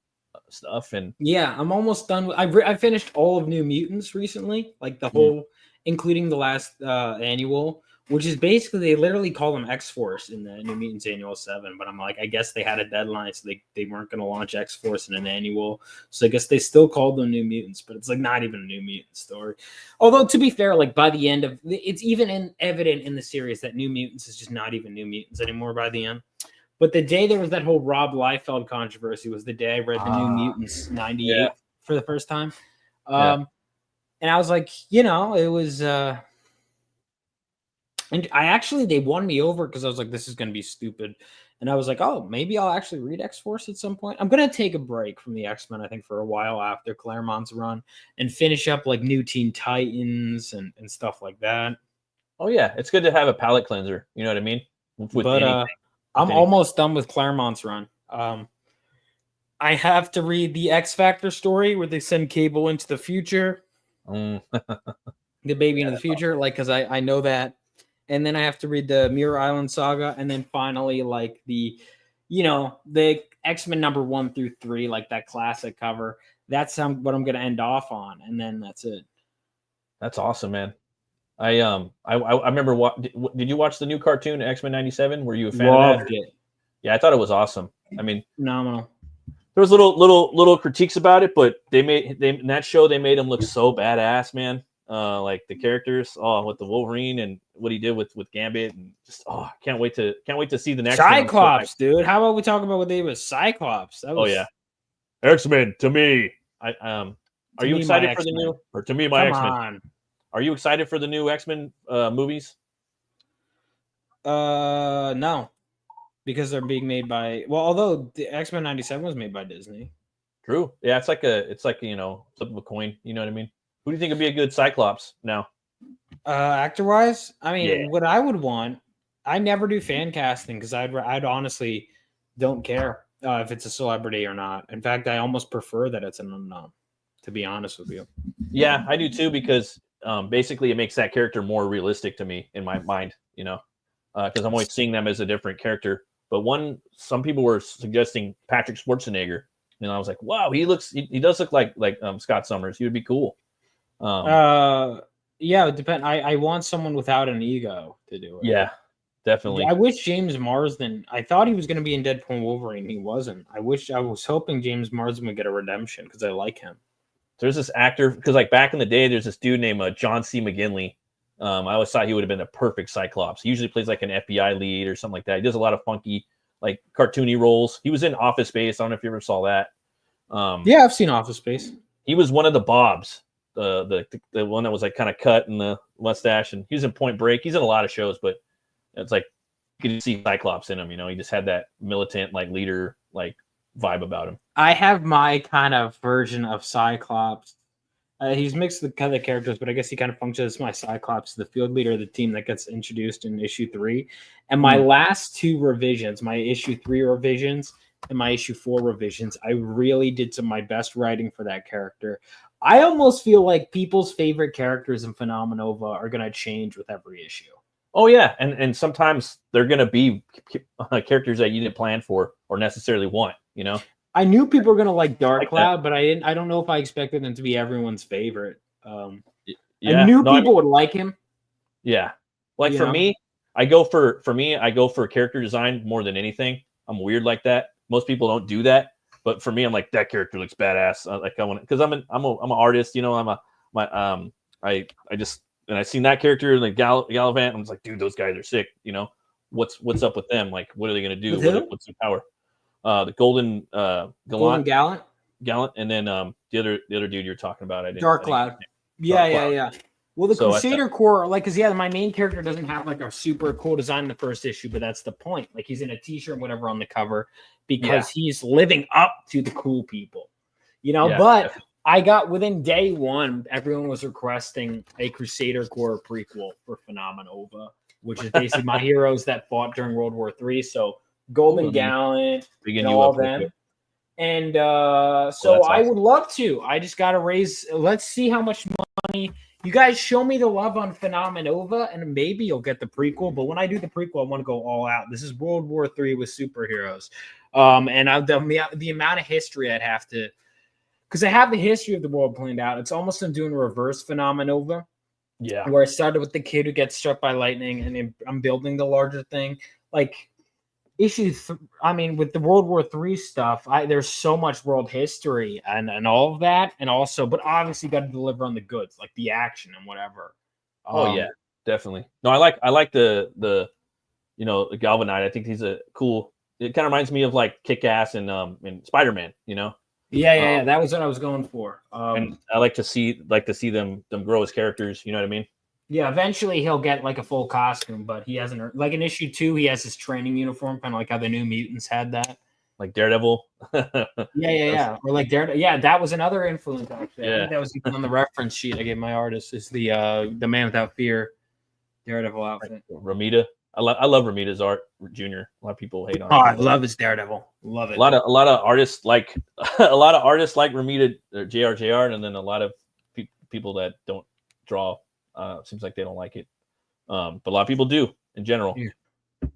S1: stuff. And
S2: yeah, I'm almost done. I finished all of New Mutants recently, like the whole, including the last annual, which is basically they literally call them X-Force in the New Mutants Annual 7. But I'm like, I guess they had a deadline, so they weren't going to launch X-Force in an annual. So I guess they still called them New Mutants, but it's like not even a New Mutant story. Although to be fair, like by the end of it's even evident in the series that New Mutants is just not even New Mutants anymore by the end. But the day there was that whole Rob Liefeld controversy was the day I read the New Mutants 98 for the first time. And I was like, it was and they won me over because I was like, this is going to be stupid. And I was like, oh, maybe I'll actually read X-Force at some point. I'm going to take a break from the X-Men, I think, for a while after Claremont's run and finish up like New Teen Titans and stuff like that.
S1: Oh, yeah. It's good to have a palate cleanser. You know what I mean?
S2: I'm almost done with Claremont's run. I have to read the X Factor story where they send Cable into the future. The baby into the future, like, because I know that. And then I have to read the Mirror Island saga, and then finally, like the X-Men number 1 through 3, like that classic cover. That's what I'm going to end off on, and then that's it.
S1: That's awesome, man. I remember. Did you watch the new cartoon X-Men '97? Were you a fan of that?
S2: Loved it.
S1: Yeah, I thought it was awesome. I mean,
S2: Phenomenal.
S1: there was little critiques about it, but they in that show they made him look so badass, man. Like the characters, with the Wolverine and what he did with Gambit, and just can't wait to see the next one.
S2: Cyclops, dude. How about we talk about what they did with Cyclops? That was,
S1: yeah, X-Men to me. Are you excited for the
S2: X-Men.
S1: new? Or to me, my X-Men.
S2: On.
S1: Are you excited for the new X-Men movies?
S2: No, because they're being made by. Well, although the X-Men '97 was made by Disney.
S1: True. Yeah, it's like flip of a coin. You know what I mean? Who do you think would be a good Cyclops now?
S2: Actor-wise, I mean, what I would want, I never do fan casting because I'd honestly don't care if it's a celebrity or not. In fact, I almost prefer that it's an unknown, to be honest with you.
S1: Yeah, I do too, because basically it makes that character more realistic to me in my mind, because I'm always seeing them as a different character. But some people were suggesting Patrick Schwarzenegger, and I was like, wow, he does look like Scott Summers. He would be cool.
S2: Yeah, it depends. I want someone without an ego to do it.
S1: Yeah, definitely.
S2: I wish James Marsden. I thought he was going to be in Deadpool and Wolverine. He wasn't. I was hoping James Marsden would get a redemption because I like him.
S1: There's this actor, because like back in the day, there's this dude named John C. McGinley. I always thought he would have been a perfect Cyclops. He usually plays like an FBI lead or something like that. He does a lot of funky, like cartoony roles. He was in Office Space. I don't know if you ever saw that.
S2: Yeah, I've seen Office Space.
S1: He was one of the Bobs, the one that was like kind of cut in the mustache, and he was in Point Break. He's in a lot of shows, but it's like you could see Cyclops in him. He just had that militant, like leader, like vibe about him.
S2: I have my kind of version of Cyclops. He's mixed with kind of characters, but I guess he kind of functions as my Cyclops, the field leader of the team that gets introduced in issue 3. And my last 2 revisions, my issue 3 revisions and my issue 4 revisions, I really did some of my best writing for that character. I almost feel like people's favorite characters in Phenomenova are going to change with every issue.
S1: Oh yeah, and sometimes they're going to be characters that you didn't plan for or necessarily want.
S2: I knew people were going to like Dark Cloud, but I don't know if I expected him to be everyone's favorite. I knew people would like him.
S1: Yeah. Like for me, I go for character design more than anything. I'm weird like that. Most people don't do that, but for me, I'm like, that character looks badass. Like I want, because I'm an artist, I seen that character in the Gallivant. I'm just like, dude, those guys are sick. What's up with them? Like, what are they gonna do? What's their power? The Golden Gallant, and then the other dude you're talking about.
S2: Dark Cloud. Yeah. Well, the Crusader Corps, because my main character doesn't have like a super cool design in the first issue, but that's the point. Like he's in a t-shirt, whatever, on the cover because he's living up to the cool people, But I got within day 1, everyone was requesting a Crusader Corps prequel for Phenomenova, which is basically my heroes that fought during World War III. So Golden Gallant and all them. And so I would love to. I just got to raise. Let's see how much money. You guys show me the love on Phenomenova, and maybe you'll get the prequel. But when I do the prequel, I want to go all out. This is World War III with superheroes. And the amount of history I'd have to, because I have the history of the world planned out. It's almost I'm doing reverse Phenomenova.
S1: Yeah.
S2: Where I started with the kid who gets struck by lightning, and I'm building the larger thing. Like with the World War III stuff, there's so much world history and all of that, and also, but obviously, got to deliver on the goods, like the action and whatever.
S1: Yeah, definitely. No, I like the Galvanite. I think he's a cool. It kind of reminds me of like Kick-Ass and Spider-Man.
S2: Yeah. That was what I was going for.
S1: And I like to see them grow as characters. You know what I mean?
S2: Yeah, eventually he'll get like a full costume, but he hasn't. Like in issue 2, he has his training uniform, kind of like how the New Mutants had that.
S1: Like Daredevil.
S2: Yeah. Or like Daredevil. Yeah, that was another influence. Actually, I think that was even on the reference sheet I gave my artist. Is the Man Without Fear Daredevil outfit.
S1: Ramita. I love Ramita's art, Junior. A lot of people hate on.
S2: Oh, I love his Daredevil. Love it.
S1: A lot of artists like Ramita, JR, and then a lot of people that don't draw. Seems like they don't like it, but a lot of people do in general. Yeah.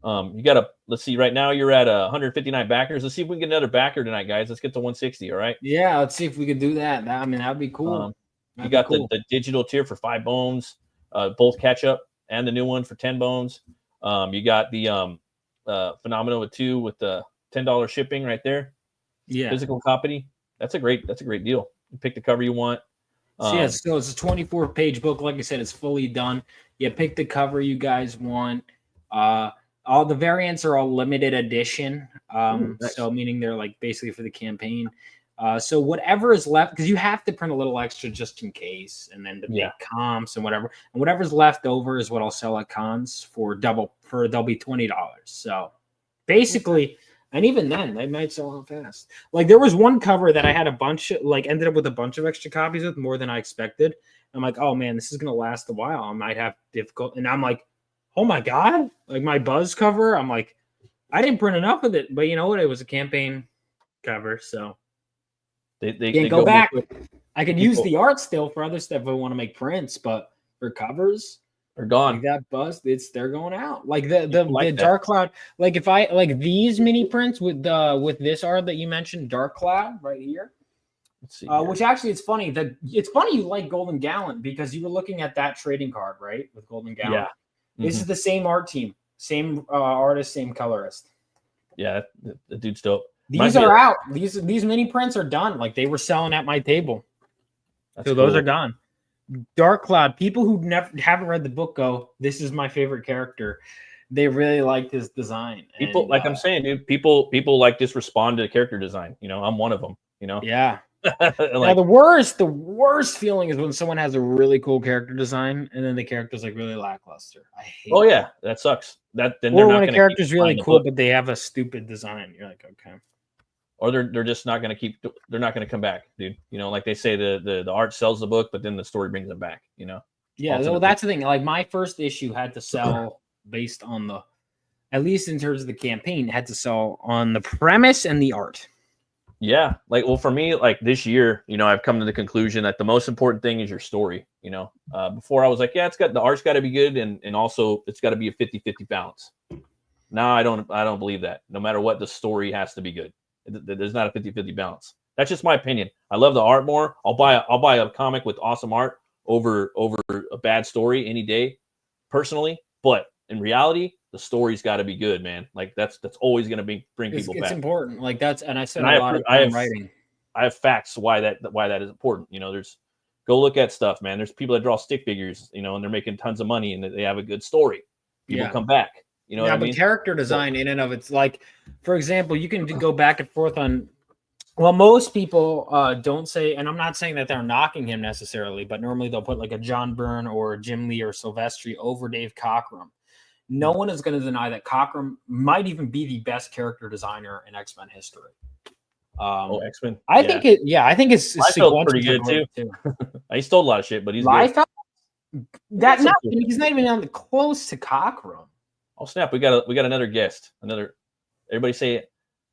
S1: You gotta, let's see, right now you're at 159 backers. Let's see if we can get another backer tonight, guys. Let's get to 160. All right.
S2: Yeah, let's see if we can do that. That'd be cool.
S1: You got the digital tier for 5 bones. both catch up and the new one for 10 bones. You got the Phenomenal with 2 with the $10 shipping right there.
S2: Yeah.
S1: Physical copy. That's a great deal. You pick the cover you want.
S2: So it's a 24-page book. Like I said, it's fully done. You pick the cover you guys want. All the variants are all limited edition.
S1: Nice.
S2: So meaning they're like basically for the campaign. So whatever is left, because you have to print a little extra just in case, and then to make comps and whatever. And whatever's left over is what I'll sell at cons for they'll be $20. So basically, and even then they might sell out fast. Like there was one cover that I had ended up with a bunch of extra copies with, more than I expected. I'm like, oh man, this is gonna last a while. I might have difficult, and I'm like, oh my god, like my Buzz cover. I'm like, I didn't print enough of it, but you know what? It was a campaign cover, so. They can't go back. I could use the art still for other stuff if I want to make prints, but for covers,
S1: they're gone.
S2: Like that buzz, they're going out. Like the Dark Cloud. Like if I like these mini prints with this art that you mentioned, Dark Cloud right here.
S1: Let's see.
S2: Which actually it's funny that you like Golden Gallant because you were looking at that trading card, right? With Golden Gallant.
S1: Yeah. Mm-hmm.
S2: This is the same art team, same artist, same colorist.
S1: Yeah, the dude's dope.
S2: These are out. These mini prints are done. Like they were selling at my table. So those are gone. Dark Cloud. People who haven't read the book go, this is my favorite character. They really liked his design.
S1: People, like I'm saying, dude, people like this respond to the character design. You know, I'm one of them. You know.
S2: Yeah.
S1: Like,
S2: now the worst feeling is when someone has a really cool character design and then the character's like really lackluster. I hate.
S1: Oh yeah, that sucks. Then
S2: or when a character's really cool but they have a stupid design. You're like, okay.
S1: Or they're just not going to they're not going to come back, dude. You know, like they say the art sells the book, but then the story brings them back, you know?
S2: Yeah, ultimately. Well, that's the thing. Like my first issue had to sell based on at least in terms of the campaign, it had to sell on the premise and the art.
S1: Yeah. Like, well, for me, like this year, you know, I've come to the conclusion that the most important thing is your story, you know? Before I was like, yeah, the art's got to be good. And also it's got to be a 50-50 balance. Now I don't believe that. No matter what, the story has to be good. There's not a 50-50 balance. That's just my opinion. I love the art more. I'll buy a comic with awesome art over a bad story any day, personally. But in reality, the story's got to be good, man. Like that's always going to bring people back.
S2: It's important. Like that's, and I said a lot of time writing.
S1: I have facts why that is important. You know, go look at stuff, man. There's people that draw stick figures, you know, and they're making tons of money and they have a good story. People come back. You know what I mean?
S2: Character design in and of it's like, for example, you can go back and forth on. Well, most people don't say, and I'm not saying that they're knocking him necessarily, but normally they'll put like a John Byrne or Jim Lee or Silvestri over Dave Cockrum. No one is going to deny that Cockrum might even be the best character designer in X-Men history.
S1: X-Men.
S2: I think it's
S1: Liefeld's pretty good too. He stole a lot of shit, but he's
S2: Liefeld. He's not even on the close to Cockrum.
S1: Oh snap! We got another guest. Everybody say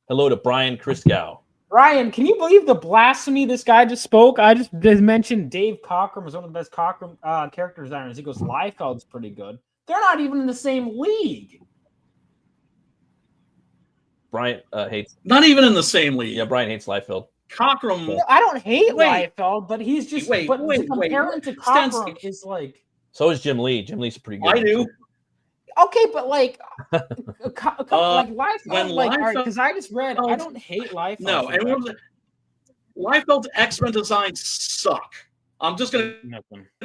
S1: hello to Brian Christgau.
S2: Brian, can you believe the blasphemy this guy just spoke? I just mentioned Dave Cockrum was one of the best Cockrum character designers. He goes, Liefeld's pretty good. They're not even in the same league.
S1: Brian hates.
S3: Not even in the same league.
S1: Yeah, Brian hates Liefeld.
S3: Cockrum.
S2: No, I don't hate Liefeld, but he's just.
S3: Wait.
S2: Comparing to Cockrum is like.
S1: So is Jim Lee. Jim Lee's pretty good.
S3: I do.
S2: Okay, but like Liefeld, like, because I just read, I don't hate Liefeld.
S3: No, and Liefeld's X-Men designs suck. I'm just gonna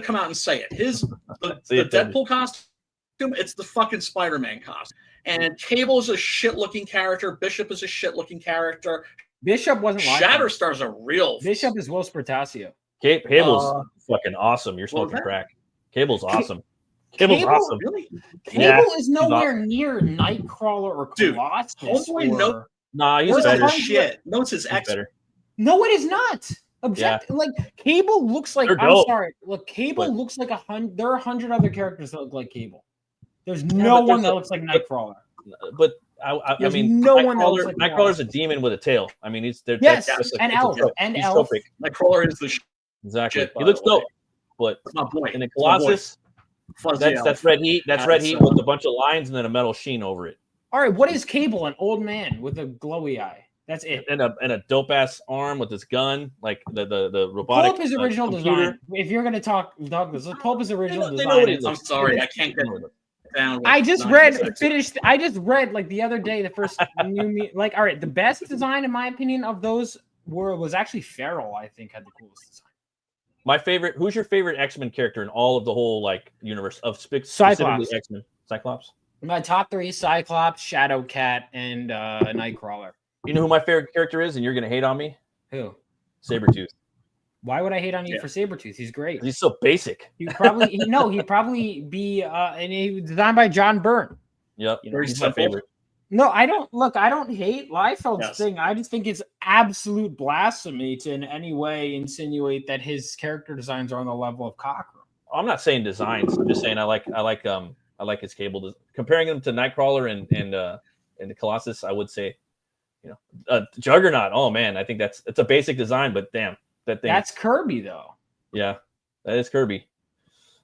S3: come out and say it. The Deadpool costume, it's the fucking Spider-Man costume. And Cable is a shit-looking character. Bishop is a shit-looking character.
S2: Bishop wasn't
S3: Shatterstar's a real.
S2: Bishop is Will Spertasio.
S1: Cable's fucking awesome. You're smoking crack. Cable's awesome. Cable's awesome.
S3: Really?
S2: Cable is nowhere near Nightcrawler or Colossus.
S3: Hopefully,
S1: he's better.
S3: Shit. No, it's his X.
S2: No, it is not. Like Cable looks like. I'm sorry. Look, Cable looks like 100. There are 100 other characters that look like Cable. There's no one that looks like Nightcrawler.
S1: But I mean,
S2: no one that looks like
S1: Nightcrawler's a demon with a tail. I mean,
S2: and Elf.
S3: Nightcrawler is the
S1: exactly. He looks dope, but in the Colossus. That's red heat. That's red heat with a bunch of lines and then a metal sheen over it.
S2: All right, what is Cable? An old man with a glowy eye. That's it.
S1: And a dope ass arm with this gun, like the robotic.
S2: Pulp is original design. If you're gonna talk Douglas, Pulp is original
S1: They
S2: design.
S1: know what it is.
S3: I'm sorry, I can't get down. With
S2: I just
S3: 90s.
S2: I just read like the other day the first like all right, the best design in my opinion of those was actually Feral. I think had the coolest design.
S1: My favorite. Who's your favorite X-Men character in all of the whole like universe of
S2: Cyclops.
S1: specifically X-Men? Cyclops.
S2: My top 3: Cyclops, Shadowcat, and Nightcrawler.
S1: You know who my favorite character is, and you're gonna hate on me?
S2: Who?
S1: Sabretooth.
S2: Why would I hate on you for Sabretooth? He's great.
S1: He's so basic.
S2: He'd probably be and he was designed by John Byrne.
S1: Yep.
S3: Very
S1: He's my
S3: simple.
S1: favorite.
S2: No, I don't hate Liefeld's thing. I just think it's absolute blasphemy to in any way insinuate that his character designs are on the level of Cockrum.
S1: I'm not saying designs. I'm just saying I like his cable. Comparing him to Nightcrawler and the Colossus, I would say, Juggernaut. Oh man, I think it's a basic design, but damn, that thing.
S2: That's Kirby though.
S1: Yeah, that is Kirby.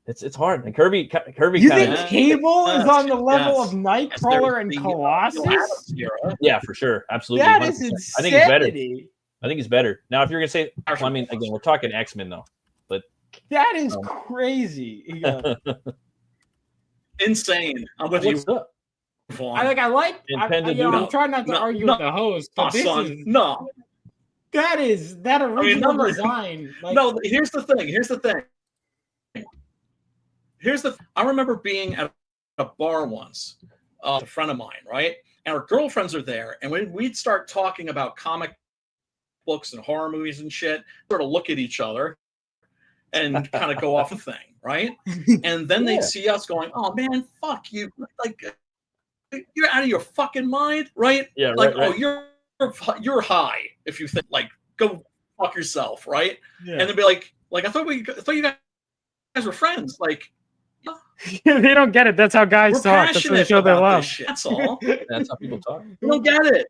S1: It's hard. And Kirby.
S2: You think Cable is on the level of Nightcrawler and Colossus?
S1: Yeah, for sure, absolutely.
S2: That
S1: 100%.
S2: is insanity.
S1: I think he's better. I think he's better. Now, if you're gonna say, I mean, again, we're talking X-Men though, but
S2: that is crazy. Yeah.
S3: Insane. I'm with
S1: what's
S3: you.
S1: up?
S2: I'm trying not to argue with the host, but that original design. Like,
S3: no, here's the thing. I remember being at a bar once, a friend of mine, right? And our girlfriends are there, and when we'd start talking about comic books and horror movies and shit, sort of look at each other and kind of go off a thing, right? And then they'd see us going, "Oh man, fuck you!" Like you're out of your fucking mind, right?
S1: Yeah,
S3: like
S1: right.
S3: oh, you're high if you think like go fuck yourself, right?
S2: yeah.
S3: And they'd be like I thought you guys were friends, like.
S2: They don't get it. That's how guys
S3: We're
S2: talk. That's how they show their love.
S3: That's all.
S1: That's how people talk.
S3: You don't get it.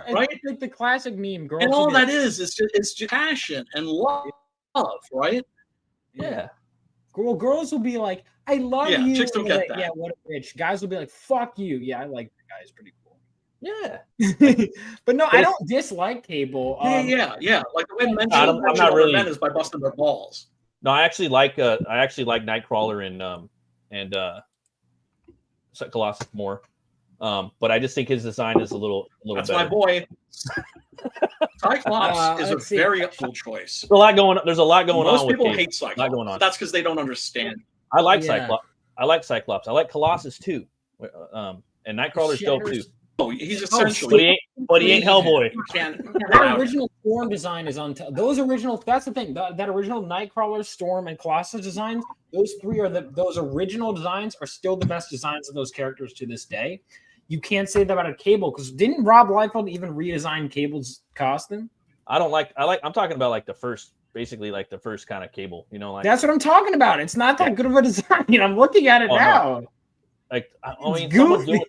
S3: Right?
S2: It's like the classic meme. Girls
S3: And all that is it's just passion and love, right?
S1: Yeah.
S2: Well, girls will be like, "I love you."
S3: Chicks don't get that.
S2: Yeah, what a bitch. Guys will be like, "Fuck you." Yeah, I like that guy. He's pretty cool.
S1: Yeah.
S2: But no, I don't dislike Cable.
S3: Yeah. Like the way
S1: I'm
S3: mentioned
S1: not really
S3: men is by busting their balls.
S1: No, I actually like Nightcrawler and Colossus more. But I just think his design is a little
S3: That's
S1: better.
S3: my boy. Cyclops is a very cool choice.
S1: There's a lot going on. There's a lot going
S3: Most
S1: on.
S3: people
S1: with
S3: hate Cyclops.
S1: Not going on.
S3: That's because they don't understand.
S1: I like Cyclops. I like Cyclops. I like Colossus too. And Nightcrawler's dope too.
S3: Oh, he's essentially.
S1: But he ain't Hellboy.
S2: That original Storm design is on. Those original. That's the thing. That original Nightcrawler, Storm, and Colossus designs. Those three are those original designs are still the best designs of those characters to this day. You can't say that about a Cable because didn't Rob Liefeld even redesign Cable's costume?
S1: I'm talking about like the first, basically like the first kind of Cable. You know, like
S2: that's what I'm talking about. It's not that good of a design. I'm looking at it now.
S1: No. Like I mean,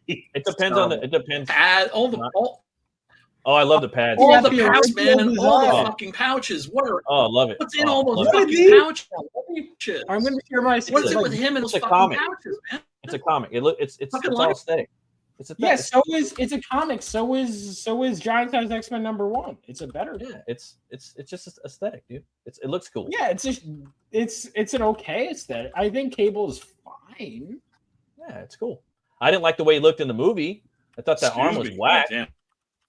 S1: it depends on the. It depends. I love the pads.
S3: All the pouches, man. All the fucking pouches. What are?
S1: Oh, I love it.
S3: What's in all those fucking pouches?
S2: I'm going to share my.
S3: What is it with him and those fucking pouches, man?
S1: It's a comic. It's all aesthetic. It's a
S2: it's a comic. So is Giant Size X-Men #1. It's a better.
S1: Yeah, it's just aesthetic, dude. It looks cool.
S2: Yeah, it's an okay aesthetic. I think Cable is fine.
S1: Yeah, it's cool. I didn't like the way he looked in the movie. I thought that arm was whack.
S3: Yeah.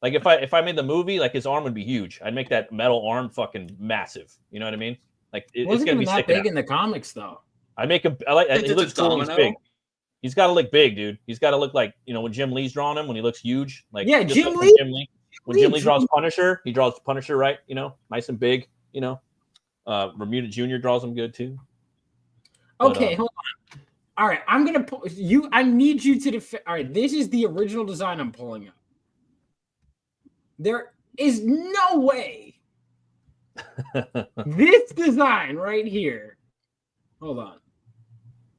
S1: Like if I made the movie, like his arm would be huge. I'd make that metal arm fucking massive. You know what I mean? Like it's gonna be that
S2: big in the comics, though.
S1: I make him. I like. He looks cool. He's big. He's got to look big, dude. He's got to look like when Jim Lee's drawing him when he looks huge. Like
S2: Jim Lee.
S1: When Jim Lee draws Punisher, he draws Punisher right. Nice and big. Bermuda Jr. draws him good too.
S2: Okay, hold on. All right, I'm gonna put you. I need you to defend. All right, this is the original design I'm pulling up. There is no way this design right here. Hold on.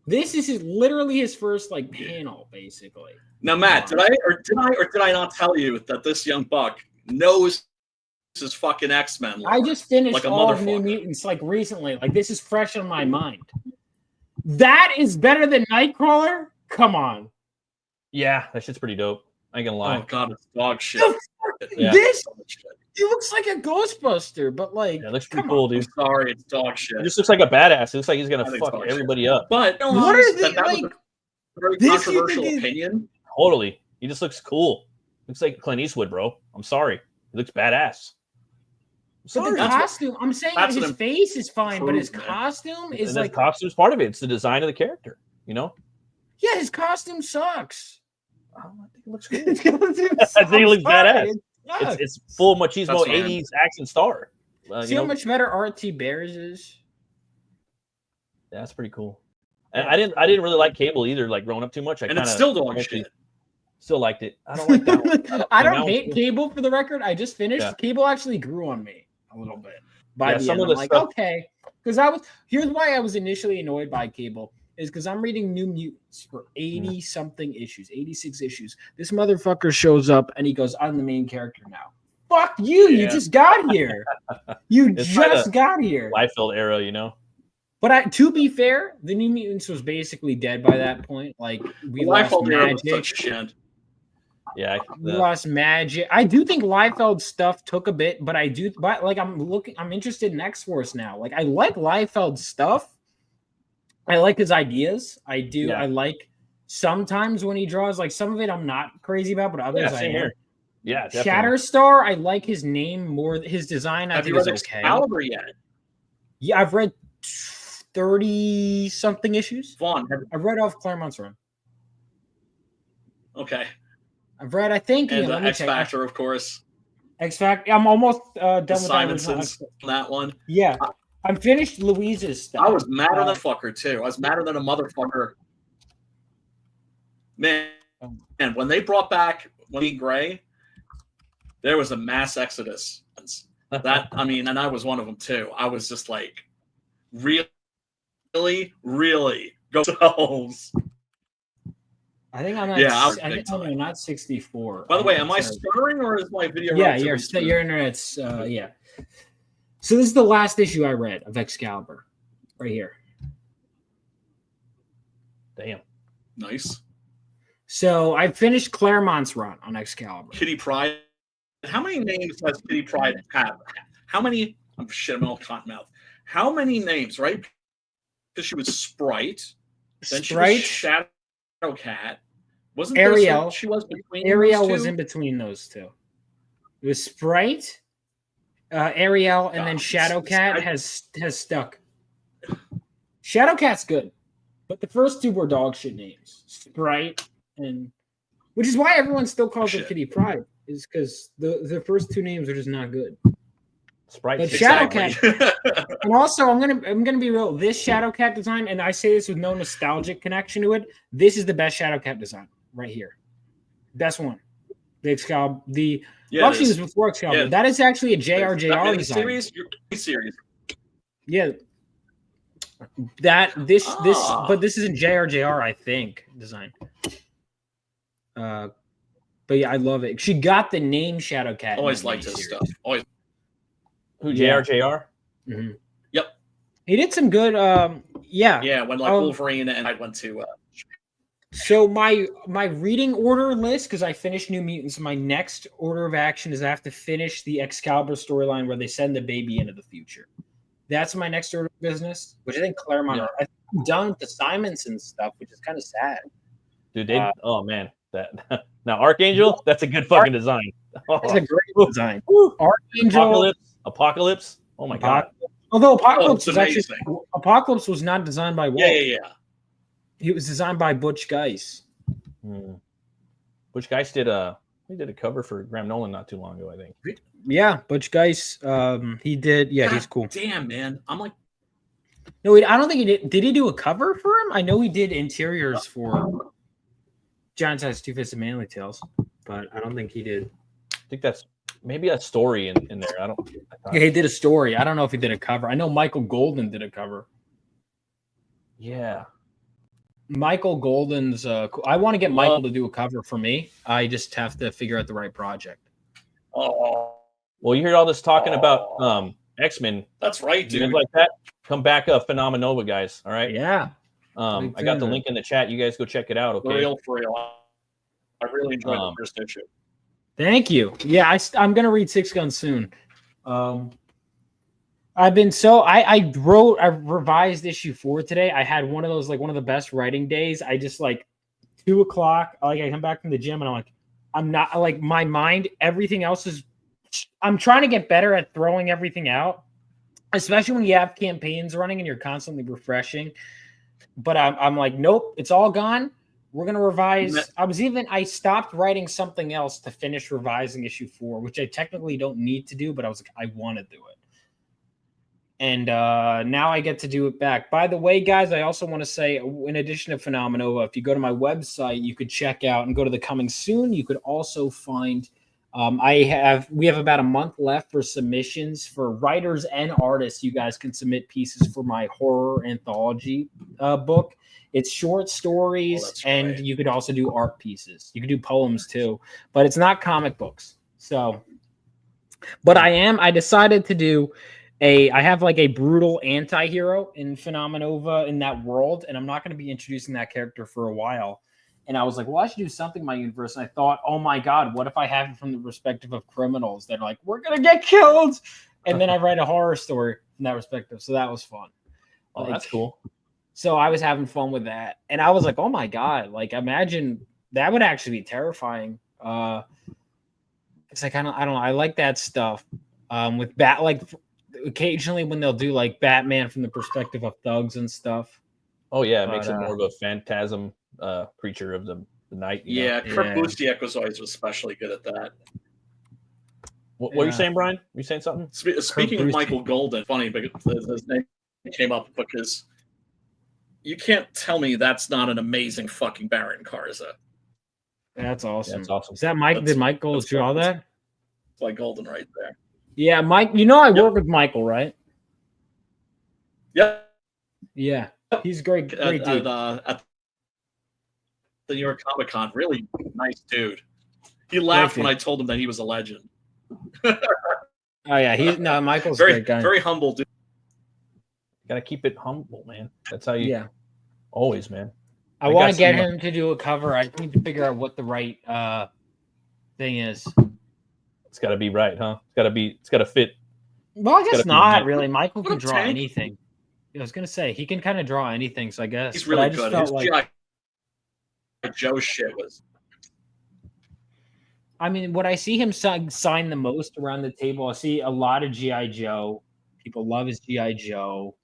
S2: This is literally his first panel, basically.
S3: Now, Matt, did I not tell you that this young buck knows his fucking X-Men?
S2: I just finished
S3: like
S2: all of New Mutants recently. This is fresh on my mind. That is better than Nightcrawler? Come on.
S1: Yeah, that shit's pretty dope. I ain't gonna lie.
S3: Oh god, it's dog shit.
S2: The fuck
S1: Yeah.
S2: This he looks like a Ghostbuster, but like,
S1: Yeah, it looks pretty cool, dude.
S3: I'm sorry, it's dog shit.
S1: He just looks like a badass. It looks like he's gonna
S3: I think
S1: fuck
S3: dog
S1: everybody
S3: shit.
S1: up.
S3: But no,
S2: What
S3: Hans,
S2: are they,
S3: that was
S2: like,
S3: a very
S2: this you
S3: controversial
S2: think is-
S3: opinion.
S1: Totally. He just looks cool. Looks like Clint Eastwood, bro. I'm sorry. He looks badass.
S2: but the
S3: That's what-
S2: costume, I'm saying
S3: that's
S2: his
S3: an
S2: face is fine, but his
S3: improvement.
S2: costume is
S1: And
S2: like,
S1: the costume's part of it. It's the design of the character. You know?
S2: yeah, his costume sucks.
S1: I think it looks cool.
S2: I
S1: think it looks badass. It's full machismo
S3: That's fine.
S1: 80s action star.
S2: See how much better RT Bears is?
S1: Yeah, that's pretty cool. And I didn't really like Cable either, like growing up too much. I
S3: And
S1: kind
S3: it's
S1: of
S3: still dog shit.
S1: still liked it. I don't like that one.
S2: I
S1: that
S2: don't
S1: one's
S2: hate
S1: cool.
S2: Cable, for the record. I just finished.
S1: Yeah.
S2: Cable actually grew on me a little bit. By
S1: Yeah,
S2: the
S1: some
S2: end,
S1: of
S2: I'm
S1: the
S2: like,
S1: stuff-
S2: okay. Because here's why I was initially annoyed by Cable, is because I'm reading New Mutants for 80 something issues, 86 issues. This motherfucker shows up and he goes, I'm the main character now. Fuck you, you
S3: Yeah.
S2: just got here. You
S1: It's
S2: just got here.
S1: Liefeld era, you know?
S2: But to be fair, the New Mutants was basically dead by that point. Like, we lost
S3: Liefeld era was
S2: Magic.
S3: such shit.
S1: Yeah.
S2: We lost Magic. I do think Liefeld's stuff took a bit, but I'm interested in X-Force now. Like, I like Liefeld's stuff. I like his ideas. I do.
S1: Yeah.
S2: I like sometimes when he draws, like, some of it I'm not crazy about, but others I
S1: same
S2: am.
S1: here. Yeah, definitely.
S2: Shatterstar, I like his name more. His design, I
S3: Have
S2: think,
S3: you
S2: is
S3: read
S2: okay.
S3: Excalibur yet?
S2: Yeah, I've read 30 something issues.
S3: Vaughn,
S2: I've read off Claremont's run.
S3: okay.
S2: I've read, I think,
S3: And
S2: let me
S3: X
S2: check.
S3: Factor, of course.
S2: X Factor. I'm almost done
S3: The
S2: with that original
S3: Simonsons on that one.
S2: Yeah, I'm finished Louise's stuff.
S3: I was madder than a fucker too. I was madder than a motherfucker. Man, and when they brought back Winnie Gray, there was a mass exodus. That and I was one of them too. I was just like, really, go Souls.
S2: I think I'm at.
S3: Yeah, I was
S2: I
S3: big
S2: think I'm
S3: time.
S2: not 64.
S3: By the way, am I
S2: Sorry.
S3: stuttering or is my video?
S2: Yeah,
S3: relatively smooth?
S2: your internet's. Yeah. So this is the last issue I read of Excalibur, right here.
S1: Damn.
S3: Nice.
S2: So I finished Claremont's run on Excalibur.
S3: Kitty Pryde. How many names does Kitty Pryde have? How many? I'm shit. I'm all cotton mouth. How many names? Right? Because she was Sprite. Then
S2: Sprite,
S3: she was Shadowcat. Wasn't
S2: Ariel.
S3: There she was between
S2: Ariel
S3: those
S2: was
S3: two?
S2: in between those two. It was Sprite, Ariel, and then
S3: God,
S2: Shadowcat has stuck. Shadowcat's good, but the first two were dog shit names. Sprite and, which is why everyone still calls her
S3: Shit.
S2: Kitty Pryde, is because the first two names are just not good.
S1: Sprite.
S2: But
S3: Exactly.
S2: And also, I'm gonna be real. This Shadowcat design, and I say this with no nostalgic connection to it, this is the best Shadowcat design right here. Best one. The Excalibur.
S3: Yeah,
S2: Actually,
S3: it
S2: it
S3: is.
S2: was before Excalibur.
S3: Yeah.
S2: That is actually a
S3: That
S2: JRJR design.
S3: series.
S2: Yeah. But this isn't JRJR, I think, design. But yeah, I love it. She got the name Shadowcat. in
S3: Always
S2: that
S3: liked his
S2: miniseries.
S3: stuff. Always.
S1: Who,
S2: Yeah.
S1: JRJR?
S2: Mhm.
S3: Yep.
S2: He did some good. Yeah.
S3: Yeah, when like
S2: Um,
S3: Wolverine and I went to.
S2: So my reading order list, because I finished New Mutants, my next order of action is I have to finish the Excalibur storyline where they send the baby into the future. That's my next order of business, which I think Claremont.
S1: Yeah.
S2: I think I'm done with the Simonson stuff, which is kind of sad.
S1: Dude, oh man. That now Archangel, that's a good fucking design.
S2: It's a great design. Archangel,
S1: Apocalypse. Oh my god.
S2: Although Apocalypse
S3: it's
S2: was actually
S3: amazing.
S2: Apocalypse was not designed by Walt.
S3: Yeah.
S2: He was designed by Butch Guice.
S1: Which guys did he did a cover for Graham Nolan not too long ago, I think.
S2: Yeah, Butch Guice. He did. Yeah, he's cool.
S3: Damn, man. I'm like,
S2: No, I don't think he did. Did he do a cover for him? I know he did interiors for Giant Size Two-Fisted Manly Tales, but I don't think he did.
S1: I think that's maybe a story in there. I thought,
S2: Yeah, he did a story. I don't know if he did a cover. I know Michael Golden did a cover.
S1: yeah.
S2: Michael Golden's. I want to get Michael to do a cover for me. I just have to figure out the right project.
S3: oh,
S1: Well, you hear all this talking about X-Men.
S3: that's right,
S1: You guys
S3: dude.
S1: like that? Come back, Phenomenova, guys. All right.
S2: Yeah.
S1: I got the link in the chat. You guys go check it out. Okay.
S3: For real. I really enjoyed the first issue.
S2: Thank you. Yeah, I'm gonna read Six Guns soon. I've been so I revised issue 4 today. I had one of those like one of the best writing days. I just like 2:00. Like I come back from the gym and I'm not like my mind. Everything else is. I'm trying to get better at throwing everything out, especially when you have campaigns running and you're constantly refreshing. But I'm like, nope, it's all gone. We're gonna revise. I stopped writing something else to finish revising issue 4, which I technically don't need to do, but I was like, I want to do it. And now I get to do it back. By the way, guys, I also want to say, in addition to Phenomenova, if you go to my website, you could check out and go to the coming soon. You could also find we have about a month left for submissions for writers and artists. You guys can submit pieces for my horror anthology book. It's short stories, and you could also do art pieces. You could do poems too, but it's not comic books. So, but I decided to do I have like a brutal anti-hero in Phenomenova in that world, and I'm not going to be introducing that character for a while. And I was like, well, I should do something in my universe. And I thought, oh my God, what if I have it from the perspective of criminals that are like, we're going to get killed? And then I write a horror story from that perspective. So that was fun.
S1: Oh, that's cool.
S2: So I was having fun with that. And I was like, oh my God, like imagine that would actually be terrifying. It's like, I don't know. I like that stuff with occasionally when they'll do like Batman from the perspective of thugs and stuff.
S1: Oh yeah, it makes it more of a phantasm creature of the night.
S3: Yeah, Kurt Busiek was always especially good at that.
S1: What were you saying, Brian? Were you saying something?
S3: Speaking of Michael Golden, funny because his name came up because you can't tell me that's not an amazing fucking Baron Karza.
S2: That's awesome.
S1: Yeah, that's awesome.
S2: Is that Mike? Did Mike Gold draw that?
S3: It's like Golden right there.
S2: Yeah, Mike. You know I work with Michael, right?
S3: Yeah.
S2: Yeah, he's great. Great dude.
S3: At the New York Comic Con, really nice dude. He laughed when I told him that he was a legend.
S2: Oh yeah, Michael's
S3: very,
S2: a great guy.
S3: Very humble dude.
S1: Gotta keep it humble, man. That's how you. Yeah. Always, man.
S2: I want to get him to do a cover. I need to figure out what the right thing is.
S1: It's got to be right, huh? It's got to fit.
S2: Well, I guess not really. Michael can draw anything. I was gonna say he can kind of draw anything, so I guess
S3: he's really good. His like Joe shit was.
S2: I mean, what I see him sign the most around the table, I see a lot of G.I. Joe. People love his G.I. Joe.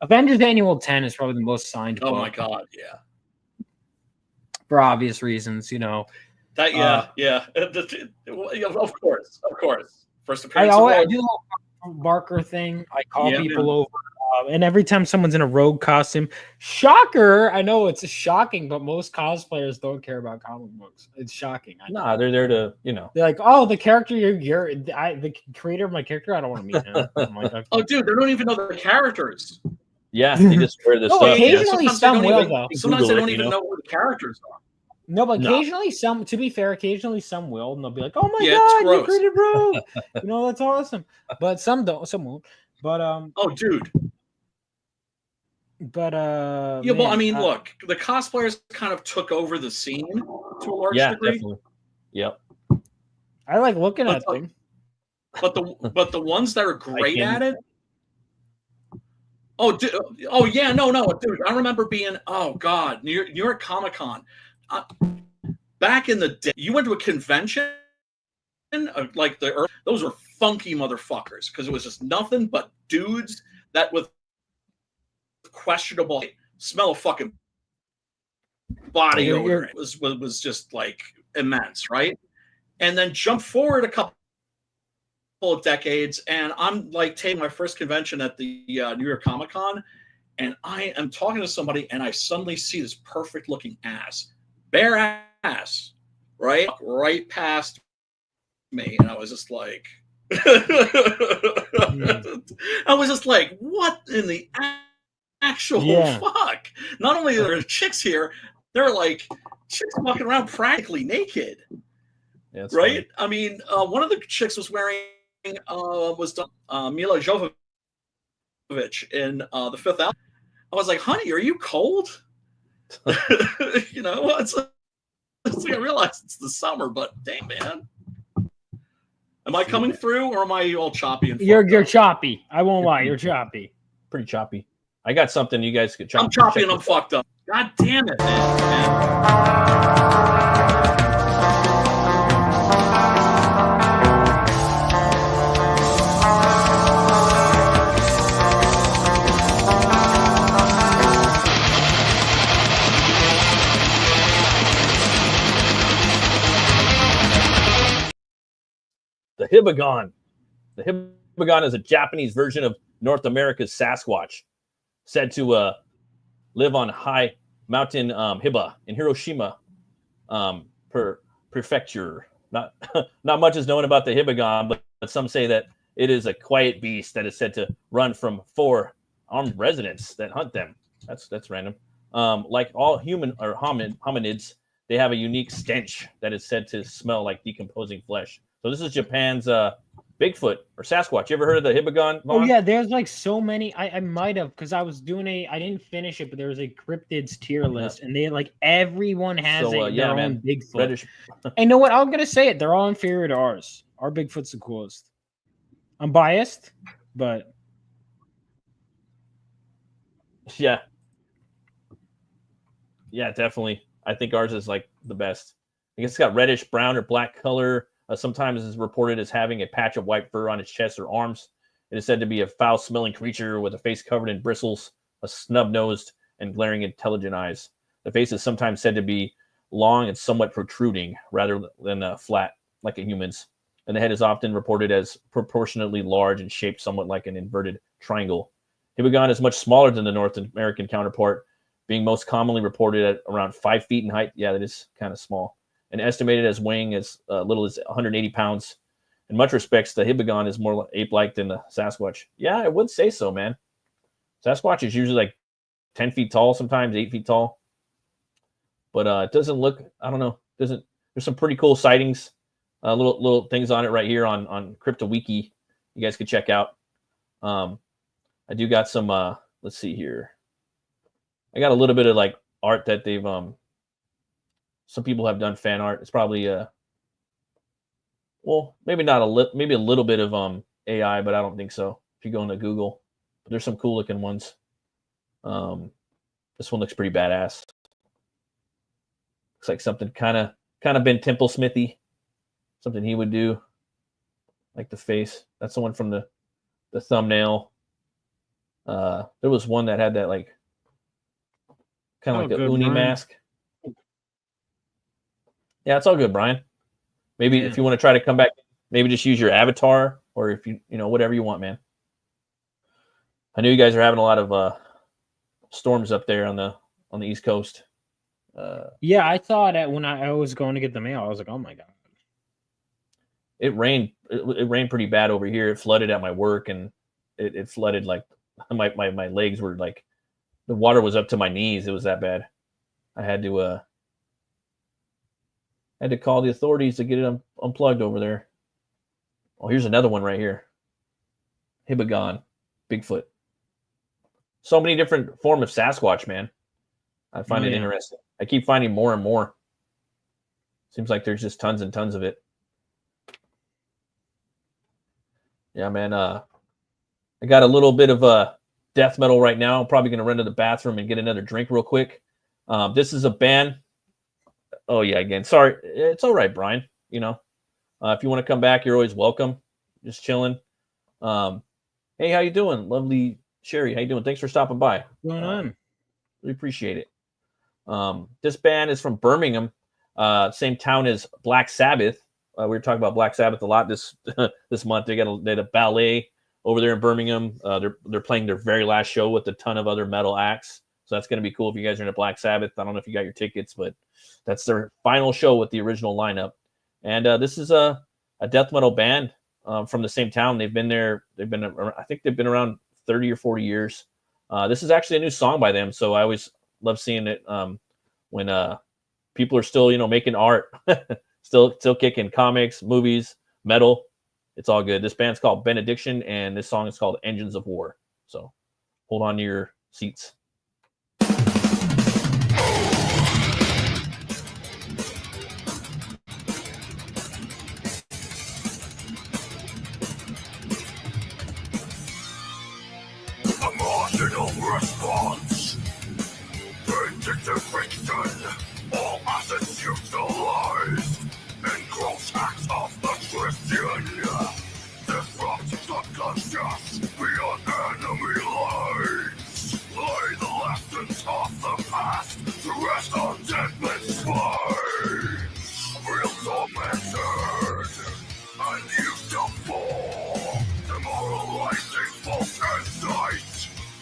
S2: Avengers Annual 10 is probably the most signed.
S3: Oh my God, yeah.
S2: For obvious reasons, you know.
S3: That of course. First appearance.
S2: I do a Barker thing. I call people over, and every time someone's in a rogue costume, shocker! I know it's shocking, but most cosplayers don't care about comic books. It's shocking.
S1: Nah, they're there to,
S2: They're like, oh, the character the creator of my character. I don't want to meet him. I'm like, okay.
S3: Oh, dude, they don't even know the characters.
S1: Yeah, they just wear this.
S2: Occasionally some will though.
S3: Sometimes they don't even know who the characters are.
S2: No, but occasionally some. To be fair, occasionally some will, and they'll be like, "Oh my God, you created Rogue!" That's awesome. But some don't, some won't. But
S3: oh, dude.
S2: But
S3: yeah, well, I mean, look, the cosplayers kind of took over the scene to a large degree.
S1: Definitely. Yep.
S2: I like looking at them.
S3: But the ones that are great at it. Oh, dude, dude. I remember being New York Comic Con. Back in the day, you went to a convention like those were funky motherfuckers because it was just nothing but dudes that with questionable smell of fucking body odor. It was just like immense, right? And then jump forward a couple of decades, and I'm like taking my first convention at the New York Comic Con, and I am talking to somebody, and I suddenly see this perfect looking ass. Bare ass, right past me, and I was just like, what in the actual fuck? Not only are there chicks here, there are like chicks walking around practically naked, right? Funny. I mean, one of the chicks was wearing Mila Jovovich in the Fifth Album. I was like, honey, are you cold? It's I realize it's the summer, but damn, man. Am I coming through, or am I all choppy and
S2: You're choppy. I won't lie. You're choppy.
S1: Pretty choppy. I got something you guys could chop.
S3: I'm choppy and I'm fucked up. God damn it, man.
S1: The Hibagon. The Hibagon is a Japanese version of North America's Sasquatch, said to live on high mountain Hiba in Hiroshima prefecture. Not much is known about the Hibagon, but some say that it is a quiet beast that is said to run from 4 armed residents that hunt them. That's random. Like all human or hominids, they have a unique stench that is said to smell like decomposing flesh. So this is Japan's Bigfoot or Sasquatch. You ever heard of the Hibagon?
S2: Oh yeah, there's like so many. I might have, because I was doing I didn't finish it, but there was a cryptids tier list, and they like everyone has their own Bigfoot.
S1: Reddish.
S2: And you know what? I'm gonna say it. They're all inferior to ours. Our Bigfoot's the coolest. I'm biased, but
S1: yeah, definitely. I think ours is like the best. I guess it's got reddish brown or black color. Sometimes is reported as having a patch of white fur on its chest or arms. It is said to be a foul-smelling creature with a face covered in bristles, a snub-nosed and glaring intelligent eyes. The face is sometimes said to be long and somewhat protruding, rather than flat, like a human's. And the head is often reported as proportionately large and shaped somewhat like an inverted triangle. Hibagon is much smaller than the North American counterpart, being most commonly reported at around 5 feet in height. Yeah, that is kind of small. And estimated as weighing as little as 180 pounds. In much respects, the Hibagon is more ape-like than the Sasquatch. Yeah, I would say so, man. Sasquatch is usually like 10 feet tall, sometimes 8 feet tall. But it doesn't look, I don't know, there's some pretty cool sightings, little things on it right here on CryptoWiki you guys could check out. I do got some, let's see here. I got a little bit of like art that they've, some people have done fan art. It's probably well, maybe not maybe a little bit of AI, but I don't think so. If you go into Google, but there's some cool looking ones. This one looks pretty badass. Looks like something kind of Ben Temple Smithy, something he would do, like the face. That's the one from the thumbnail. There was one that had that like kind of like a uni mask. Yeah, it's all good, Brian. Maybe if you want to try to come back, maybe just use your avatar, or if you whatever you want, man. I know you guys are having a lot of storms up there on the East Coast.
S2: Yeah, I thought when I was going to get the mail, I was like, oh my god.
S1: It rained. It rained pretty bad over here. It flooded at my work, and it flooded like my legs were like the water was up to my knees. It was that bad. I had to call the authorities to get it unplugged over there. Oh, here's another one right here. Hibagon, Bigfoot. So many different forms of Sasquatch, man. I find it interesting. I keep finding more and more. Seems like there's just tons and tons of it. Yeah, man. I got a little bit of death metal right now. I'm probably going to run to the bathroom and get another drink real quick. This is a band. Oh, yeah, again. Sorry. It's all right, Brian. If you want to come back, you're always welcome. Just chilling. Hey, how you doing? Lovely Sherry. How you doing? Thanks for stopping by.
S2: What's going on?
S1: We appreciate it. This band is from Birmingham, same town as Black Sabbath. We were talking about Black Sabbath a lot this month. They had a ballet over there in Birmingham. They're playing their very last show with a ton of other metal acts. So that's going to be cool if you guys are into Black Sabbath. I don't know if you got your tickets, but that's their final show with the original lineup. And this is a death metal band from the same town. They've been there. I think they've been around 30 or 40 years. This is actually a new song by them. So I always love seeing it when people are still, making art, still kicking comics, movies, metal. It's all good. This band's called Benediction, and this song is called Engines of War. So hold on to your seats.
S4: funds. Vindictive fiction, all assets utilized in gross acts of attrition. Disrupt the conscious beyond enemy lines. Lay the lessons of the past to rest on dead men's spines. Real tormented, and used to fall. Demoralizing false insight,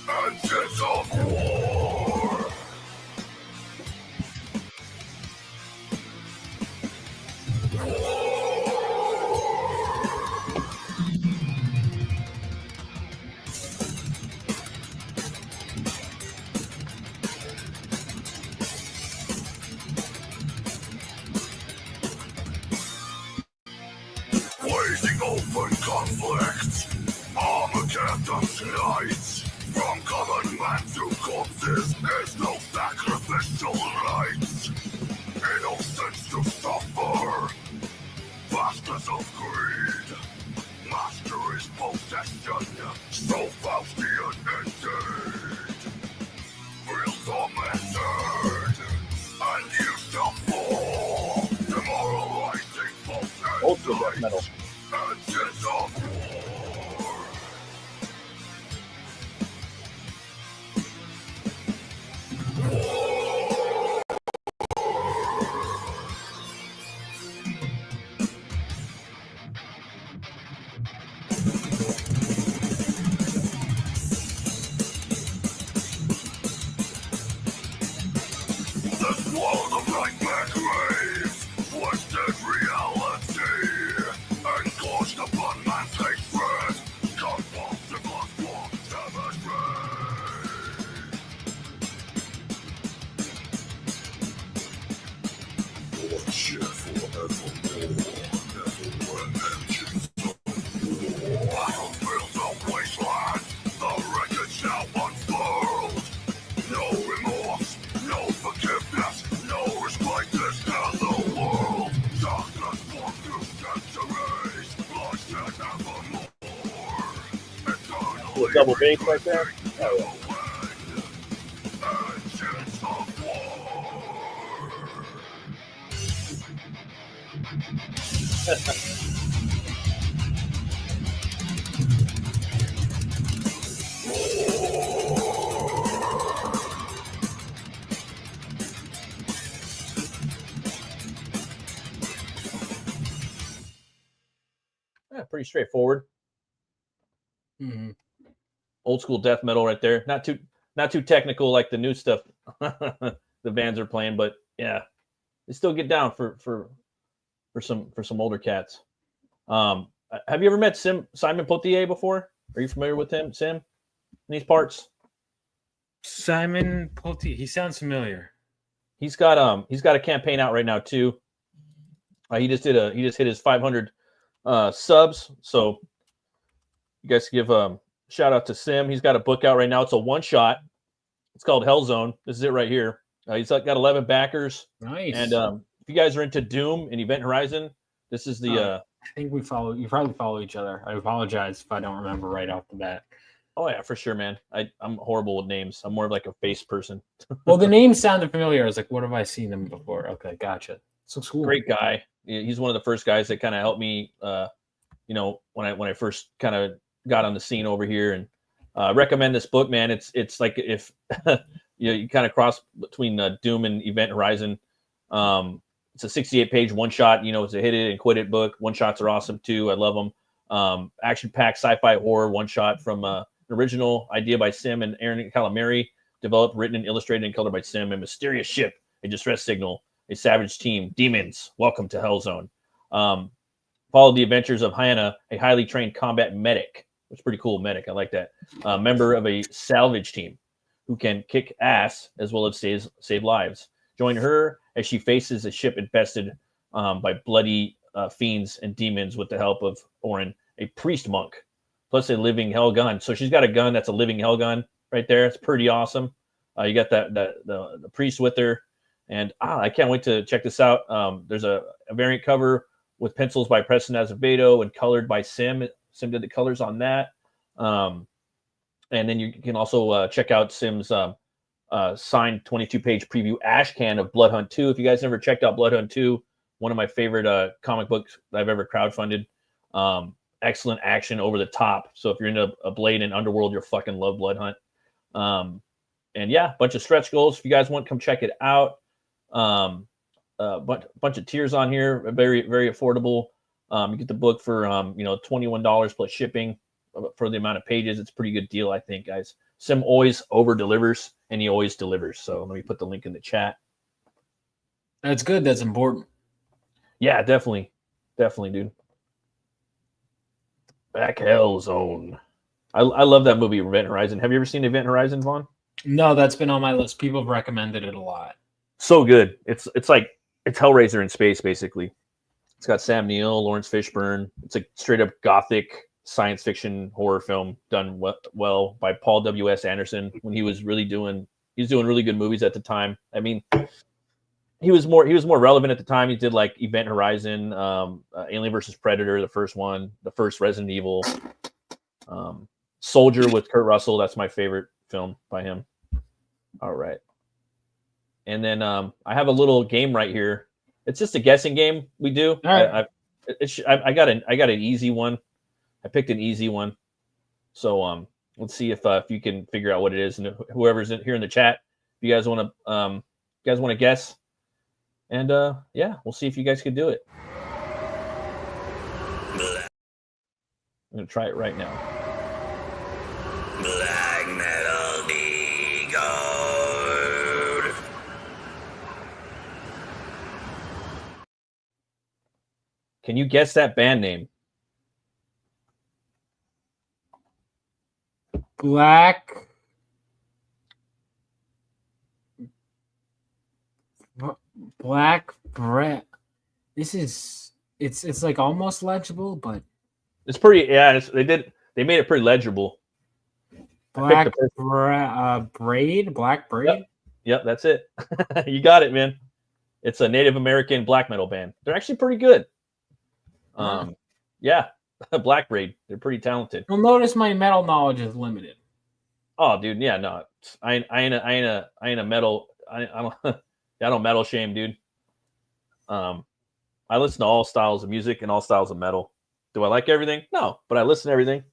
S4: engines of war. Blazing open conflict, Armageddon's night. From common man to corpses, there's no sacrificial rights. Innocence to suffer, bastards of greed. Master is possession, so Faustian indeed. Real tormented, and used to fall. Demoralizing false
S1: Old school death metal.
S4: engines of war. The world of nightmare grave, twisted reality, engorged upon man's hatred, compulsive lustful savagery. Bloodshed forevermore, never when engines of war. Battlefields of wasteland, the wreckage now unfurled. No remorse, no forgiveness, no respect is in the world. Darkness formed through centuries, bloodshed evermore. Eternally
S1: Double bass right there.
S4: never win. Engines of war.
S1: Yeah, pretty straightforward.
S2: Mm-hmm.
S1: Old school death metal right there. Not too technical like the new stuff the bands are playing, but yeah, they still get down for some older cats. Have you ever met Simon Potier before? Are you familiar with him, Sim? In these parts,
S2: Simon Pulte, he sounds familiar.
S1: he's got a campaign out right now too. He just hit his 500 subs. So you guys give shout out to Sim. He's got a book out right now. It's a one shot. It's called Hell Zone. This is it right here. He's got 11 backers.
S2: Nice.
S1: And if you guys are into Doom and Event Horizon, this is the.
S2: I think we follow. You probably follow each other. I apologize if I don't remember right off the bat.
S1: Oh yeah, for sure, man. I'm horrible with names. I'm more of like a face person.
S2: Well, the name sounded familiar. I was like, "What have I seen them before?" Okay, gotcha. So cool.
S1: Great guy. He's one of the first guys that kind of helped me. When I first kind of got on the scene over here, and recommend this book, man. It's like if you kind of cross between Doom and Event Horizon. It's a 68-page one shot. It's a hit it and quit it book. One shots are awesome too. I love them. Action-packed sci-fi horror one shot from an original idea by Sim and Aaron Calamari, developed, written, and illustrated and colored by Sim. A mysterious ship, a distress signal, a savage team, demons. Welcome to Hell Zone. Followed the adventures of Hannah, a highly trained combat medic. It's pretty cool, medic. I like that. Member of a salvage team who can kick ass as well as save lives. Join her as she faces a ship infested by bloody fiends and demons with the help of Orin, a priest monk, plus a living hell gun. So she's got a gun that's a living hell gun right there. It's pretty awesome. You got the priest with her, and I can't wait to check this out. There's a variant cover with pencils by Preston Azevedo and colored by Sim. Sim did the colors on that. And And then you can also check out Sim's signed 22-page preview ash can of Blood Hunt 2. If you guys never checked out Blood Hunt 2, one of my favorite comic books that I've ever crowdfunded. Excellent action, over the top. So if you're into a Blade and Underworld, you'll fucking love Blood Hunt. And yeah, bunch of stretch goals. If you guys want, come check it out. Bunch of tiers on here, very, very affordable. You get the book for $21 plus shipping for the amount of pages. It's a pretty good deal, I think, guys. Sim always over delivers, and he always delivers. So let me put the link in the chat.
S2: That's good. That's important.
S1: Yeah, definitely, dude. Back Hell Zone. I love that movie, Event Horizon. Have you ever seen Event Horizon, Vaughn?
S2: No, that's been on my list. People have recommended it a lot.
S1: So good. It's Hellraiser in space, basically. It's got Sam Neill, Lawrence Fishburne. It's a straight up gothic science fiction horror film done well by Paul W.S. Anderson when he was doing really good movies at the time. I mean, he was more relevant at the time. He did like Event Horizon, Alien versus Predator, the first one, the first Resident Evil, Soldier with Kurt Russell. That's my favorite film by him. All right. And then I have a little game right here. It's just a guessing game we do.
S2: All right.
S1: I got an easy one. I picked an easy one. So let's see if you can figure out what it is, and whoever's here in the chat, if you guys want to guess, and yeah, we'll see if you guys can do it. I'm gonna try it right now.
S4: Black Metal Decode.
S1: Can you guess that band name?
S2: Black Brett. This is it's like almost legible, but
S1: It's pretty. Yeah, they made it pretty legible.
S2: Black Braid.
S1: Yep, that's it. You got it, man. It's a Native American black metal band. They're actually pretty good. Yeah, Black Braid. They're pretty talented.
S2: You'll notice my metal knowledge is limited.
S1: Oh, dude, yeah, no, I ain't a metal. I don't metal shame, dude. I listen to all styles of music and all styles of metal. Do I like everything? No, but I listen to everything.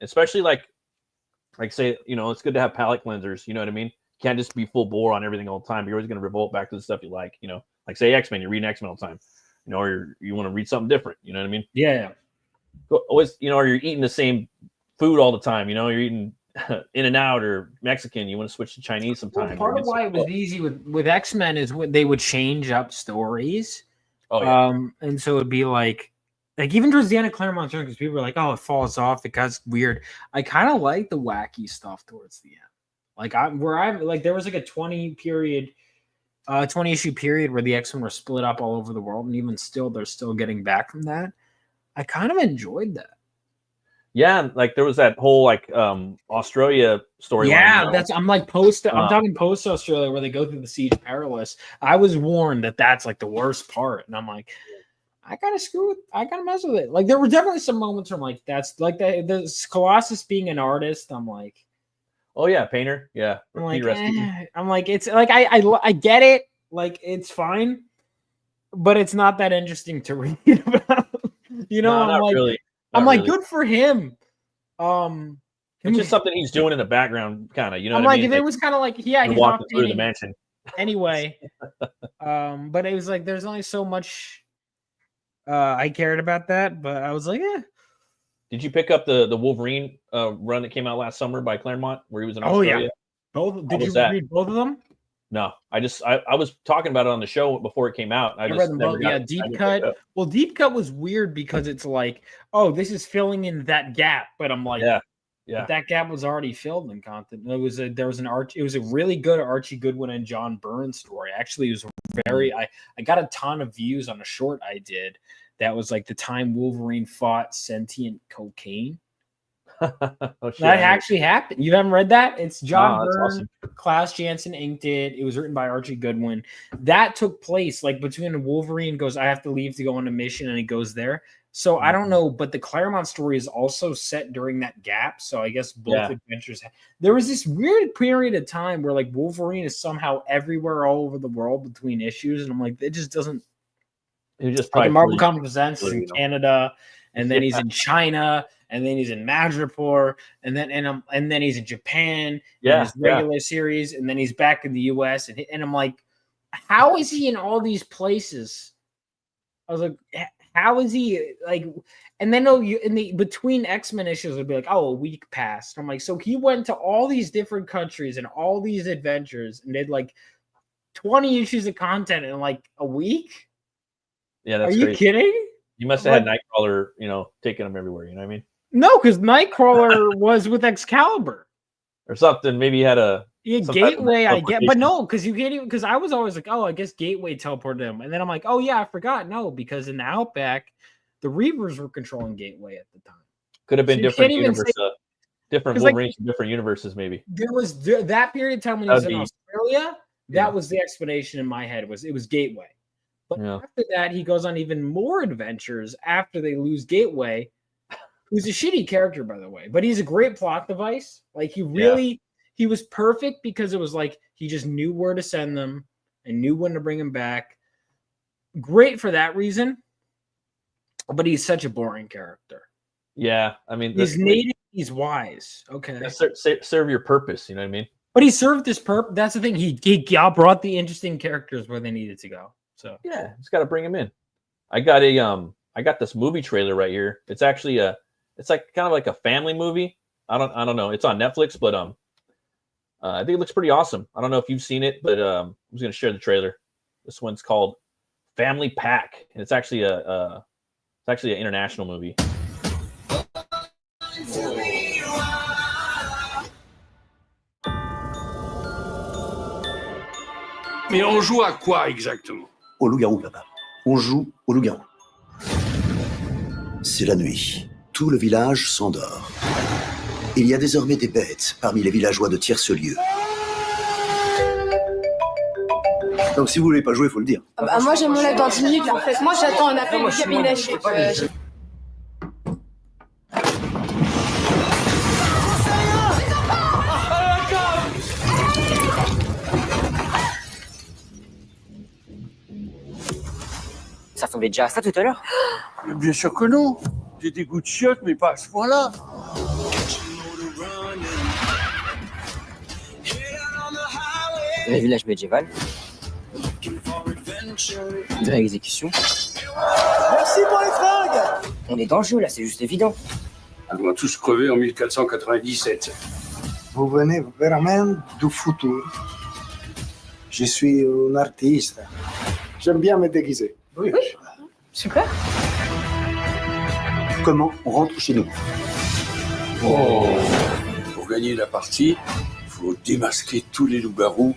S1: Especially like say, it's good to have palate cleansers. You know what I mean? You can't just be full bore on everything all the time. You're always going to revolt back to the stuff you like. Like say X-Men, you're reading X-Men all the time. Or you want to read something different. You know what I mean?
S2: Yeah.
S1: Always, or you're eating the same food all the time. You're eating In-N-Out or Mexican. You want to switch to Chinese sometime.
S2: Part of why it was easy with X-Men is when they would change up stories.
S1: Oh yeah.
S2: And so it'd be like even towards the end of Claremont Journey, because people were like, "Oh, it falls off. It gets weird." I kind of like the wacky stuff towards the end. Like there was like a 20 issue period where the X-Men were split up all over the world, and even still, they're still getting back from that. I kind of enjoyed that.
S1: Yeah, like there was that whole Australia storyline.
S2: Yeah, I'm talking post Australia where they go through the Siege Perilous. I was warned that that's like the worst part, and I'm like, I gotta mess with it. Like there were definitely some moments where I'm like, that's like the Colossus being an artist. I'm like,
S1: oh yeah, painter. Yeah,
S2: I'm like, it's like I get it. Like it's fine, but it's not that interesting to read about.
S1: No,
S2: I'm like,
S1: really.
S2: Good for him.
S1: It's just something he's doing in the background, kind of.
S2: I'm like, if it was kind of like, yeah, he's
S1: walking through the mansion
S2: anyway. But it was like, there's only so much I cared about that. But I was like, yeah.
S1: Did you pick up the Wolverine run that came out last summer by Claremont, where he was in Australia?
S2: Oh yeah, both. Did you read both of them?
S1: No, I was talking about it on the show before it came out. I read them both.
S2: Yeah, Deep Cut. Well, Deep Cut was weird because it's like, oh, this is filling in that gap, but I'm like, yeah, that gap was already filled in content. It was a really good Archie Goodwin and John Byrne story. Actually, it was I got a ton of views on a short I did that was like the time Wolverine fought sentient cocaine.
S1: Oh,
S2: that actually happened. You haven't read that? It's John Byrne,
S1: awesome.
S2: Klaus Janson inked it. It was written by Archie Goodwin. That took place like between Wolverine goes, I have to leave to go on a mission, and he goes there. So I don't know, but the Claremont story is also set during that gap. So I guess both adventures. There was this weird period of time where like Wolverine is somehow everywhere, all over the world between issues, and I'm like, it just doesn't.
S1: It just
S2: Like
S1: probably
S2: Marvel Comics Presents
S1: really,
S2: in Canada, and then he's in China, and then he's in Madripoor, and then he's in Japan, in his regular series, and then he's back in the US, and I'm like, how is he in all these places? I was like, how is he like? And then in the between X-Men issues would be like, oh, a week passed. I'm like, so he went to all these different countries and all these adventures and did like 20 issues of content in like a week.
S1: Yeah, that's
S2: Are you kidding?
S1: You must have had Nightcrawler, taking them everywhere. You know what I mean?
S2: No, because Nightcrawler was with Excalibur
S1: or something. Maybe he had a
S2: Gateway. I get, but no, because you can't even. Because I was always like, oh, I guess Gateway teleported him, and then I'm like, oh yeah, I forgot. No, because in the Outback, the Reavers were controlling Gateway at the time.
S1: Could have been different universes, different Wolverines, like, different universes. Maybe
S2: there was that period of time when he was in Australia. That was the explanation in my head. It was Gateway. But after that, he goes on even more adventures after they lose Gateway, who's a shitty character, by the way. But he's a great plot device. Like, he was perfect because it was like he just knew where to send them and knew when to bring them back. Great for that reason. But he's such a boring character.
S1: Yeah. I mean,
S2: he's native, he's wise. Okay.
S1: Serve your purpose. You know what I mean?
S2: But he served his purpose. That's the thing. He brought the interesting characters where they needed to go. So
S1: yeah, just got to bring him in. I got this movie trailer right here. It's actually it's like kind of like a family movie. I don't know. It's on Netflix, but I think it looks pretty awesome. I don't know if you've seen it, but I'm just gonna share the trailer. This one's called Family Pack, and it's actually an international movie.
S5: Mais on joue à quoi exactement?
S6: Au loup-garou, papa. On joue au loup-garou. C'est la nuit. Tout le village s'endort. Il y a désormais des bêtes parmi les villageois de tierce-lieu. Donc si vous voulez pas jouer, il faut le dire.
S7: Moi j'ai mon lève dans 10 minutes là, en fait. Moi j'attends un appel du cabinet.
S8: Ça ressemblait déjà à ça tout à l'heure?
S5: Bien sûr que non. J'ai des goûts de chiottes, mais pas à ce point-là.
S8: Un village médiéval. De l'exécution.
S6: Merci pour les fringues.
S8: On est dans le jeu là, c'est juste évident.
S5: On va tous crever en 1497.
S9: Vous venez vraiment du futur. Je suis un artiste. J'aime bien me déguiser.
S7: Oui, super.
S6: Comment on rentre chez nous?
S5: Pour gagner la partie, il faut démasquer tous les loups-garous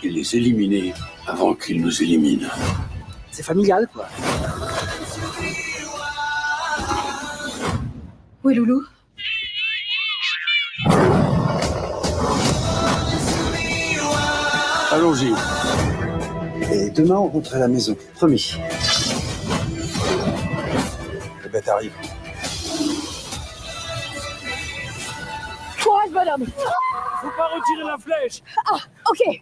S5: et les éliminer avant qu'ils nous éliminent.
S8: C'est familial, quoi.
S7: Où est Loulou?
S5: Allons-y.
S9: Et demain, on rentre à la maison. Promis. Les bêtes arrivent.
S7: Courage, bonhomme.
S5: Faut pas retirer la flèche.
S7: Ah, ok.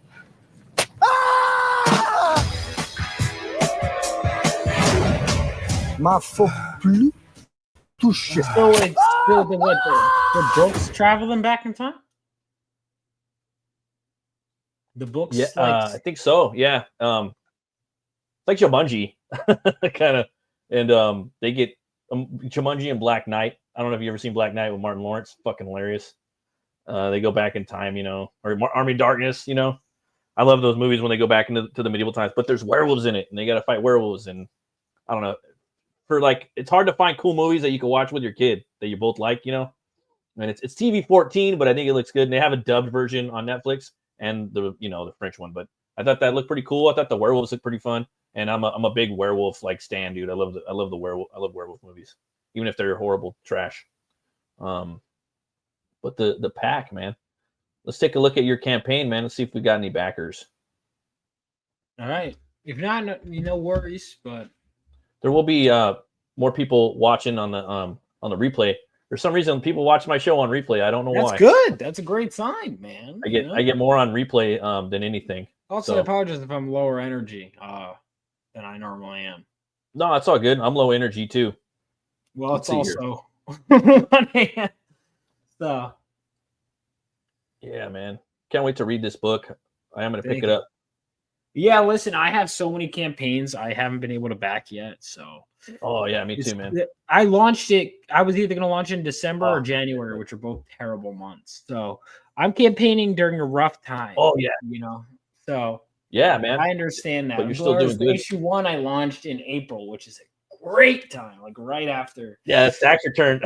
S9: Ma faut plus toucher.
S2: So it's still the books traveling back in time? The books,
S1: yeah, I think so. Yeah, it's like Jumanji, kind of, and they get Jumanji and Black Knight. I don't know if you ever seen Black Knight with Martin Lawrence. Fucking hilarious. They go back in time, or Army of Darkness. I love those movies when they go back into the medieval times. But there's werewolves in it, and they got to fight werewolves. And I don't know, it's hard to find cool movies that you can watch with your kid that you both like. And it's TV 14, but I think it looks good. And they have a dubbed version on Netflix. And the French one, but I thought that looked pretty cool. I thought the werewolves looked pretty fun, and I'm a big werewolf stan, dude. I love the werewolf. I love werewolf movies, even if they're horrible trash. But the pack, man. Let's take a look at your campaign, man. Let's see if we got any backers.
S2: All right. If not, no worries. But
S1: There will be more people watching on the replay. For some reason, people watch my show on replay. I don't know
S2: That's
S1: why.
S2: good. That's a great sign, man.
S1: I get more on replay than anything.
S2: Also,
S1: So.
S2: I apologize if I'm lower energy than I normally am.
S1: No, it's all good. I'm low energy too.
S2: Well,
S1: Let's
S2: it's
S1: see
S2: also one hand. So.
S1: Yeah, man. Can't wait to read this book. I am going to pick it
S2: you.
S1: up.
S2: Yeah, listen, I have so many campaigns I haven't been able to back yet. So.
S1: Oh, yeah, me too, man.
S2: I launched it. I was either going to launch in December or January, which are both terrible months. So I'm campaigning during a rough time.
S1: Oh, yeah.
S2: You know, so.
S1: Yeah, man.
S2: I understand that.
S1: But you're still doing good.
S2: Issue 1 I launched in April, which is a great time, like right after.
S1: Yeah, it's tax return.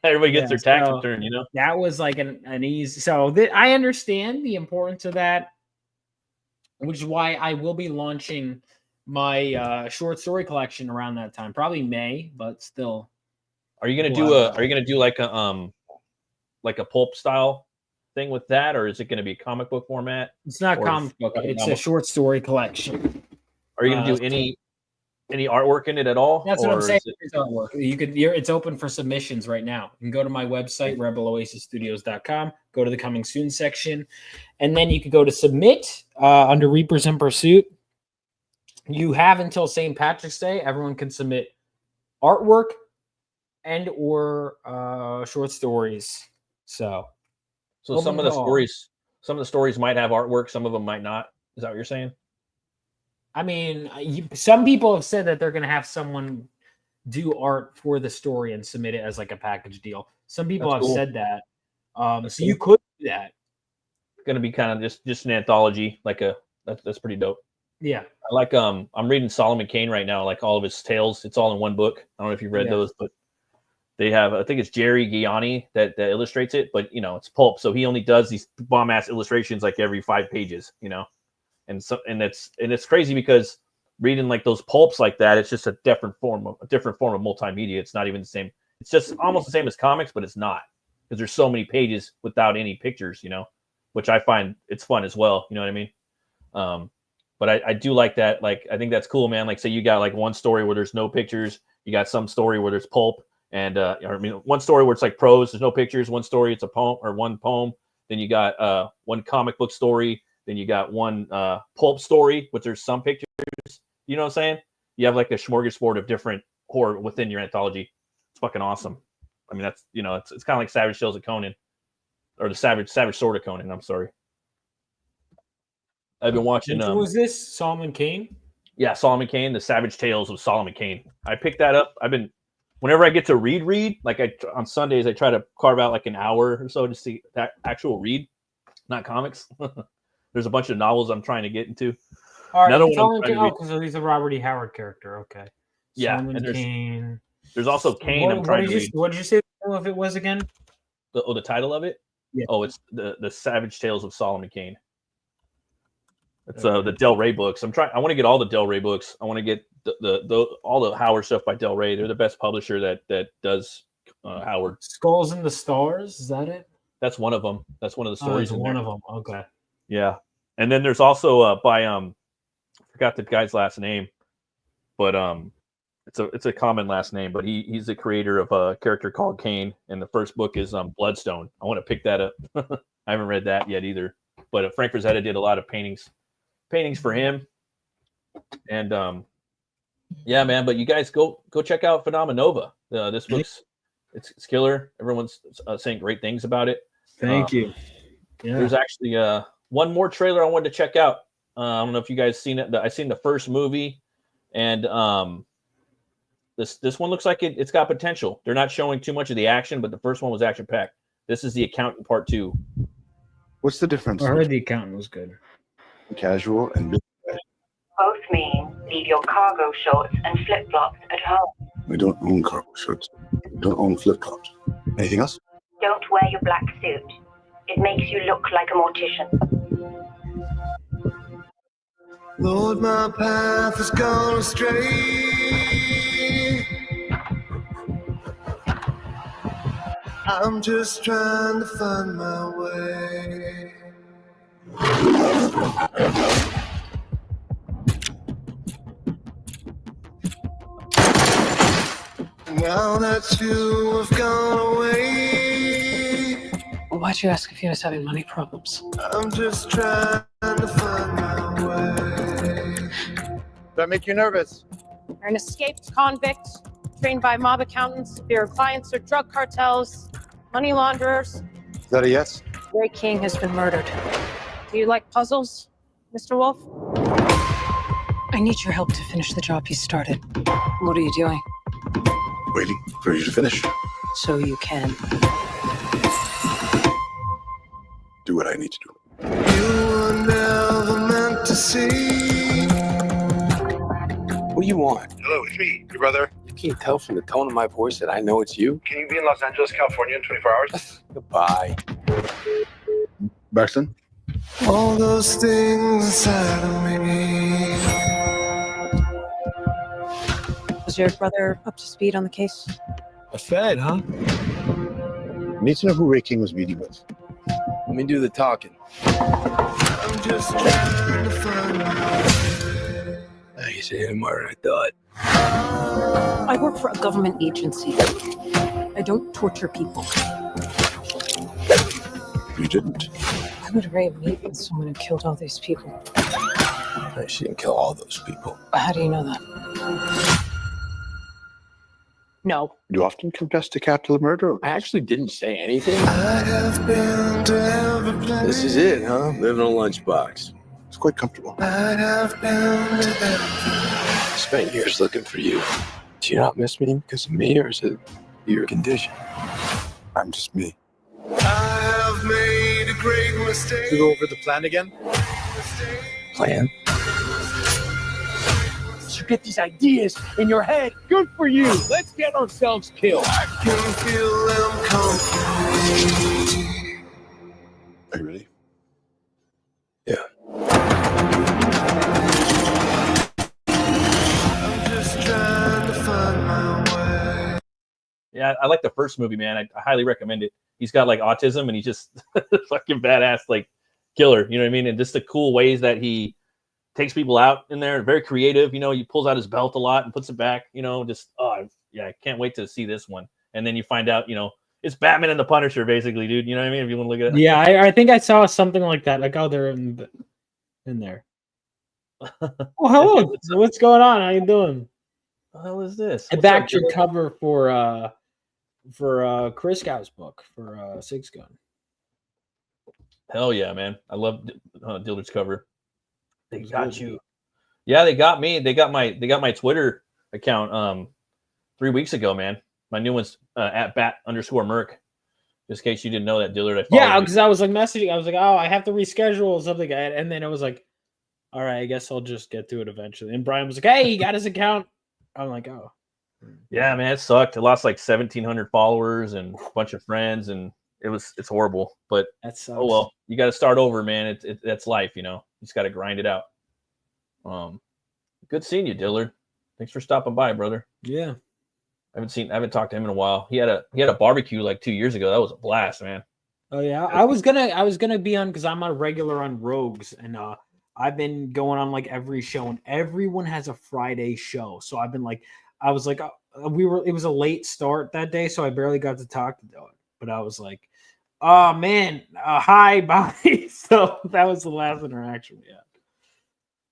S1: Everybody gets their tax return, you know?
S2: That was like an easy. So I understand the importance of that, which is why I will be launching my short story collection around that time, probably May, but still.
S1: Are you gonna do like a pulp style thing with that, or is it going to be a comic book format?
S2: It's not comic book. It's a short story collection.
S1: Are you going to do any artwork in it at all?
S2: That's what I'm saying. It's artwork. It's open for submissions right now. You can go to my website, rebeloasisstudios.com, go to the coming soon section, and then you can go to submit under Reapers in Pursuit. You have until St. Patrick's Day. Everyone can submit artwork and or short stories. So
S1: some of the stories might have artwork, some of them might not. Is that what you're saying?
S2: I mean, some people have said that they're going to have someone do art for the story and submit it as like a package deal. Some people have said that. So you could do that.
S1: It's going to be kind of just an anthology, that's pretty dope.
S2: Yeah.
S1: I like I'm reading Solomon Kane right now, like all of his tales. It's all in one book. I don't know if you've read those, but they have, I think it's Jerry Gianni that illustrates it, but it's pulp. So he only does these bomb ass illustrations like every 5 pages, and it's crazy because reading like those pulps like that, it's just a different form of multimedia. It's not even the same. It's just almost the same as comics, but it's not, because there's so many pages without any pictures, which I find it's fun as well. You know what I mean? But I do like that. Like, I think that's cool, man. Like, say you got like one story where there's no pictures. You got some story where there's pulp. And one story where it's like prose, there's no pictures. One story, it's a poem or one poem. Then you got one comic book story. Then you got one pulp story, which there's some pictures. You know what I'm saying? You have like a smorgasbord of different horror within your anthology. It's fucking awesome. I mean, that's it's kind of like Savage Tales of Conan, or the Savage Sword of Conan. I'm sorry. I've been watching.
S2: Which was this? Solomon Kane?
S1: Yeah, Solomon Kane, the Savage Tales of Solomon Kane. I picked that up. Whenever I get to read, like on Sundays, I try to carve out like an hour or so to see that actual read, not comics. There's a bunch of novels I'm trying to get into.
S2: All right, Solomon Kane, because he's a Robert E. Howard character. Okay.
S1: Yeah,
S2: Solomon
S1: and
S2: Kane.
S1: There's also Kane. I'm trying to read.
S2: What did you say if it was again?
S1: The title of it?
S2: Yeah.
S1: Oh, it's the Savage Tales of Solomon Kane. It's the Del Rey books. I want to get all the Del Rey books. I want to get all the Howard stuff by Del Rey. They're the best publisher that does Howard.
S2: Skulls and the Stars, is that it?
S1: That's one of them. That's one of the stories.
S2: One of them. Okay.
S1: Yeah, and then there's also by I forgot the guy's last name, but it's a common last name. But he's the creator of a character called Kane, and the first book is Bloodstone. I want to pick that up. I haven't read that yet either. But Frank Frazetta did a lot of paintings for him, and yeah, man. But you guys go check out Phenomenova. This book's it's killer. Everyone's saying great things about it.
S2: Thank you. Yeah.
S1: There's actually one more trailer I wanted to check out. I don't know if you guys seen it. I seen the first movie, and this one looks like it's got potential. They're not showing too much of the action, but the first one was action packed. This is The Accountant Part 2.
S10: What's the difference?
S2: I heard The Accountant was good.
S10: Casual and business.
S11: Both mean leave your cargo shorts and flip-flops at home.
S10: We don't own cargo shorts. We don't own flip-flops. Anything else?
S11: Don't wear your black suit. It makes you look like a mortician.
S4: Lord, my path has gone astray. I'm just trying to find my way. Now that you have gone away,
S7: Why'd you ask if he was having money problems?
S4: I'm just trying to find my way.
S12: Does that make you nervous?
S13: You're an escaped convict, trained by mob accountants. Your clients are drug cartels, money launderers.
S12: Is that a yes?
S13: Ray King has been murdered. Do you like puzzles, Mr. Wolf?
S7: I need your help to finish the job you started. What are you doing?
S10: Waiting for you to finish.
S7: So you can.
S10: Do what I need to do.
S4: You were never meant to see.
S14: What do you want?
S12: Hello, it's me, your brother.
S14: You can't tell from the tone of my voice that I know it's you.
S12: Can you be in Los Angeles, California in 24 hours?
S14: Goodbye.
S10: Braxton?
S4: All those things inside of me.
S13: Was your brother up to speed on the case?
S14: A Fed, huh?
S10: Need to know who Ray King was meeting with.
S14: Let me do the talking.
S4: I'm just trying to find my way.
S14: You say him more than I thought.
S7: I work for a government agency. I don't torture people.
S10: You didn't.
S7: Why would Ray meet with someone who killed all these people?
S14: She didn't kill all those people.
S7: How do you know that? No.
S10: You often confess to capital murder.
S14: I actually didn't say anything.
S4: I have been to every place.
S14: This is it, huh? Living in a lunchbox.
S10: It's quite comfortable.
S4: I have been to every
S14: I spent years looking for you. Do you not miss me because of me, or is it your condition?
S10: I'm just me.
S4: I have made a great mistake.
S12: To go over the plan again?
S14: Plan? You get these ideas in your head. Good for you. Let's get ourselves killed.
S4: I can feel them come from me.
S10: Are you ready?
S14: Yeah.
S4: I'm just trying to find my way.
S1: Yeah, I like the first movie, man. I highly recommend it. He's got like autism, and he's just fucking badass, like killer. You know what I mean? And just the cool ways that he takes people out in there. Very creative. You know, he pulls out his belt a lot and puts it back. You know, just yeah, I can't wait to see this one. And then you find out, you know, it's Batman and the Punisher, basically, dude. You know what I mean? If you want to look at it.
S2: Yeah, I think I saw something like that. Like, oh, they're in there. Oh, hello. What's going on? How you doing?
S1: What the hell is this?
S2: I backed your cover for Chris Gow's book for Six Gun.
S1: Hell yeah, man! I love Dillard's cover. They got you. Yeah, they got me. They got my Twitter account 3 weeks ago, man. My new one's at @bat_Merc. Just in case you didn't know that, Dillard.
S2: Yeah, because I was like messaging. I was like, oh, I have to reschedule something, and then it was like, all right, I guess I'll just get to it eventually. And Brian was like, hey, he got his account. I'm like, oh.
S1: Yeah, man, it sucked. I lost like 1,700 followers and a bunch of friends, and it's horrible. But
S2: that sucks.
S1: Oh well, you got to start over, man. That's life, you know. You just got to grind it out. Good seeing you, Dillard. Thanks for stopping by, brother.
S2: Yeah,
S1: I haven't talked to him in a while. He had a barbecue like 2 years ago. That was a blast, man.
S2: Oh yeah, I was gonna be on because I'm a regular on Rogues, and I've been going on like every show, and everyone has a Friday show. So I've been like, I was like, it was a late start that day, so I barely got to talk to Dylan. But I was like, oh man, hi, bye. So that was the last interaction we had.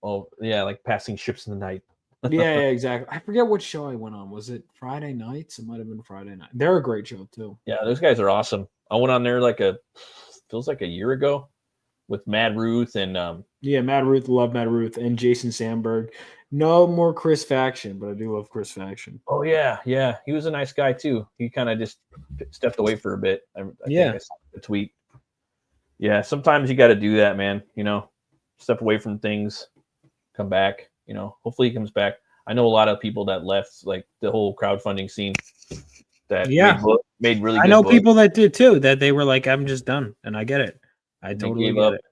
S1: Oh yeah, like passing ships in the night.
S2: yeah, exactly. I forget what show I went on. Was it Friday nights? It might have been Friday night. They're a great show too.
S1: Yeah, those guys are awesome. I went on there feels like a year ago with Mad Ruth and
S2: Mad Ruth, love Mad Ruth, and Jason Sandberg. No more Chris Faction, but I do love Chris Faction.
S1: Oh yeah, he was a nice guy too. He kind of just stepped away for a bit. I think I saw the tweet. Yeah, sometimes you got to do that, man. You know, step away from things, come back. You know, hopefully he comes back. I know a lot of people that left, like the whole crowdfunding scene. That made really.
S2: I know people that did too. That they were like, "I'm just done," and I get it. I totally get it.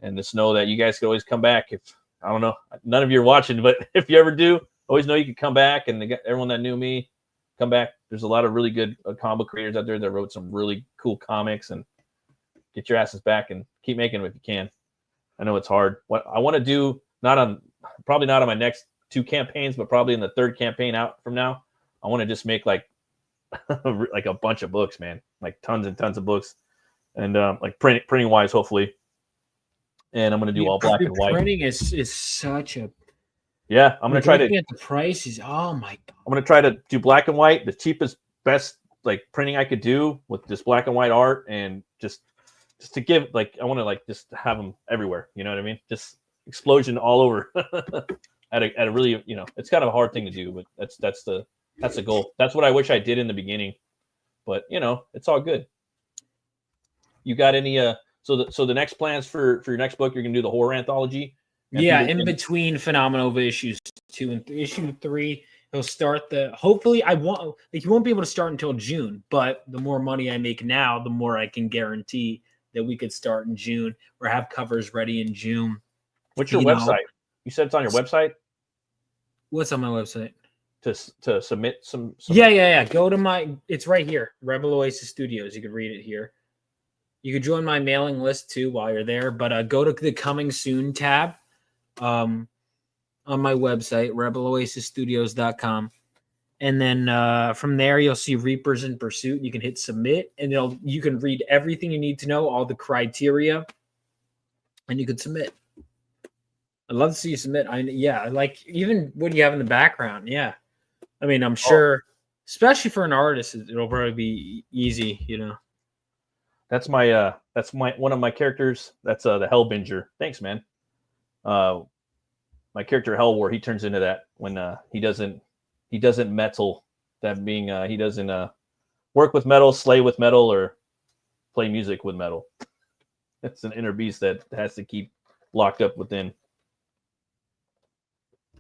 S1: And just know that you guys can always come back. If I don't know, none of you are watching, but if you ever do, always know you can come back. And everyone that knew me, come back. There's a lot of really good comic creators out there that wrote some really cool comics, and get your asses back and keep making them if you can. I know it's hard. What I want to do, probably not on my next 2 campaigns, but probably in the 3rd campaign out from now, I want to just make like like a bunch of books, man, like tons and tons of books, and like printing wise, hopefully. And I'm gonna do all black and white.
S2: Printing is such a
S1: I'm gonna try to
S2: get the prices. Oh my god!
S1: I'm gonna try to do black and white, the cheapest, best like printing I could do with this black and white art, and just to give like I want to like just have them everywhere. You know what I mean? Just explosion all over at a really it's kind of a hard thing to do, but that's the goal. That's what I wish I did in the beginning, but it's all good. You got any so the next plans for your next book, you're gonna do the horror anthology?
S2: Yeah, in between Phenomenova issues 2 and 3. Issue 3, he'll start hopefully he won't be able to start until June, but the more money I make now, the more I can guarantee that we could start in June or have covers ready in June.
S1: What's your website? You said it's on your website?
S2: What's on my website?
S1: To submit some
S2: Yeah. Go to it's right here, Rebel Oasis Studios. You can read it here. You can join my mailing list too while you're there, but go to the Coming Soon tab on my website, rebeloasisstudios.com. And then from there, you'll see Reapers in Pursuit. You can hit submit, and you can read everything you need to know, all the criteria, and you can submit. I'd love to see you submit. I like even what you have in the background. Yeah. I mean, I'm sure, especially for an artist, it'll probably be easy,
S1: That's my one of my characters. That's the Hellbinger. Thanks, man. My character Hellwar, he turns into that when he doesn't metal. That being he doesn't work with metal, slay with metal, or play music with metal. It's an inner beast that has to keep locked up within.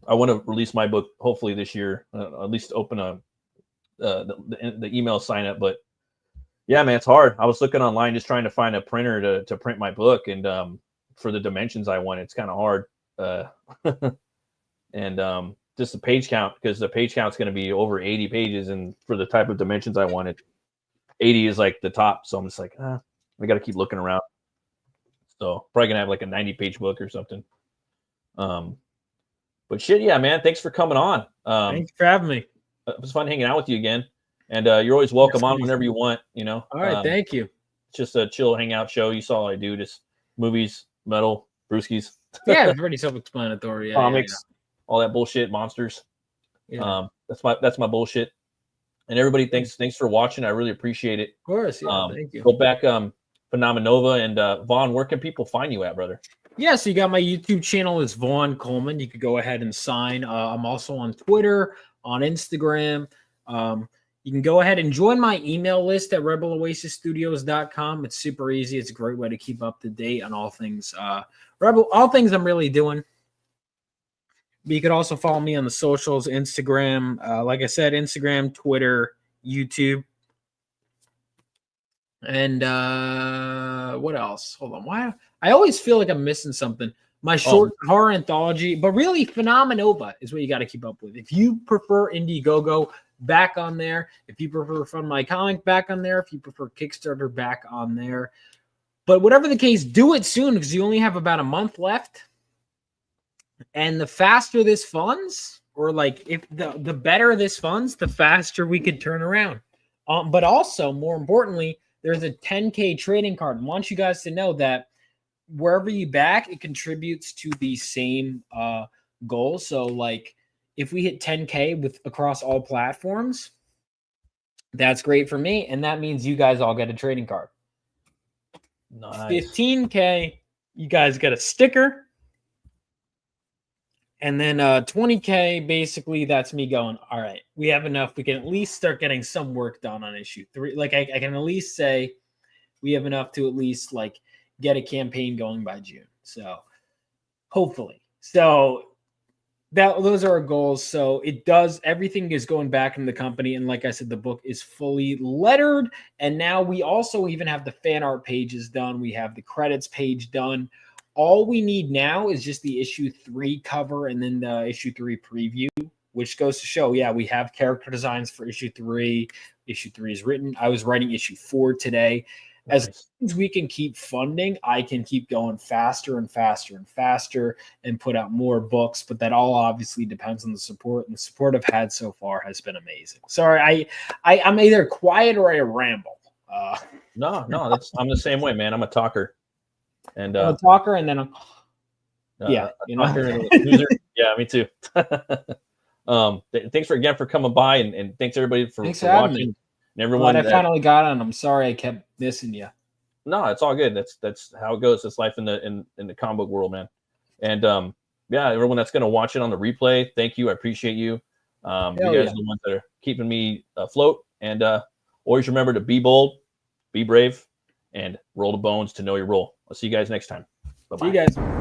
S1: I want to release my book hopefully this year. At least open the email sign up, but. Yeah, man, it's hard. I was looking online just trying to find a printer to print my book, and for the dimensions I want, it's kind of hard. And just the page count, because the page count is going to be over 80 pages, and for the type of dimensions I wanted, 80 is like the top. So I'm just like, I got to keep looking around. So probably gonna have like a 90-page book or something. But shit, yeah, man. Thanks for coming on.
S2: Thanks for having me.
S1: It was fun hanging out with you again. And you're always welcome on whenever you want, All
S2: right, thank you.
S1: It's just a chill hangout show. You saw what I do, just movies, metal, brewskis.
S2: Yeah, it's pretty self-explanatory.
S1: Comics, all that bullshit, monsters.
S2: Yeah.
S1: That's my bullshit. And everybody, thanks for watching. I really appreciate it.
S2: Of course, yeah, thank you.
S1: Go back, Phenomenova, and Vaughn, where can people find you at, brother?
S2: Yeah, so you got my YouTube channel is Vaughn Coleman. You could go ahead and sign. I'm also on Twitter, on Instagram. You can go ahead and join my email list at rebeloasisstudios.com. It's super easy. It's a great way to keep up to date on all things all things I'm really doing. But you could also follow me on the socials, Instagram, like I said, Instagram, Twitter, YouTube. And what else? Hold on. Why? I always feel like I'm missing something. My short horror anthology, but really Phenomenova is what you got to keep up with. If you prefer Indiegogo, back on there. If you prefer Fund My Comic, back on there. If you prefer Kickstarter, back on there. But whatever the case, do it soon because you only have about a month left. And the faster this funds, or like if the better this funds, the faster we could turn around. But also, more importantly, there's a 10K trading card. I want you guys to know that wherever you back, it contributes to the same goal. So like if we hit 10K across all platforms, that's great for me. And that means you guys all get a trading card.
S1: Nice.
S2: 15K, you guys get a sticker. And then 20K, basically, that's me going, all right, we have enough. We can at least start getting some work done on issue 3. Like I can at least say we have enough to at least like get a campaign going by June. So hopefully. So those are our goals. So everything is going back in the company. And like I said, the book is fully lettered. And now we also even have the fan art pages done. We have the credits page done. All we need now is just the issue 3 cover and then the issue 3 preview, which goes to show, yeah, we have character designs for issue 3. Issue 3 is written. I was writing issue 4 today. As long as we can keep funding, I can keep going faster and faster and faster and put out more books. But that all obviously depends on the support. And the support I've had so far has been amazing. Sorry, I'm either quiet or I ramble.
S1: No, I'm the same way, man. I'm a talker. And
S2: I'm a talker, and then I'm yeah, you know.
S1: Yeah, me too. Thanks again for coming by, and thanks everybody for watching. And everyone,
S2: I finally got on. I'm sorry I kept missing you.
S1: No, it's all good. That's how it goes. It's life in the comic book world, man. And yeah, everyone that's gonna watch it on the replay, thank you. I appreciate you. You guys are the ones that are keeping me afloat. And always remember to be bold, be brave, and roll the bones to know your role. I'll see you guys next time. Bye-bye.
S2: See you guys.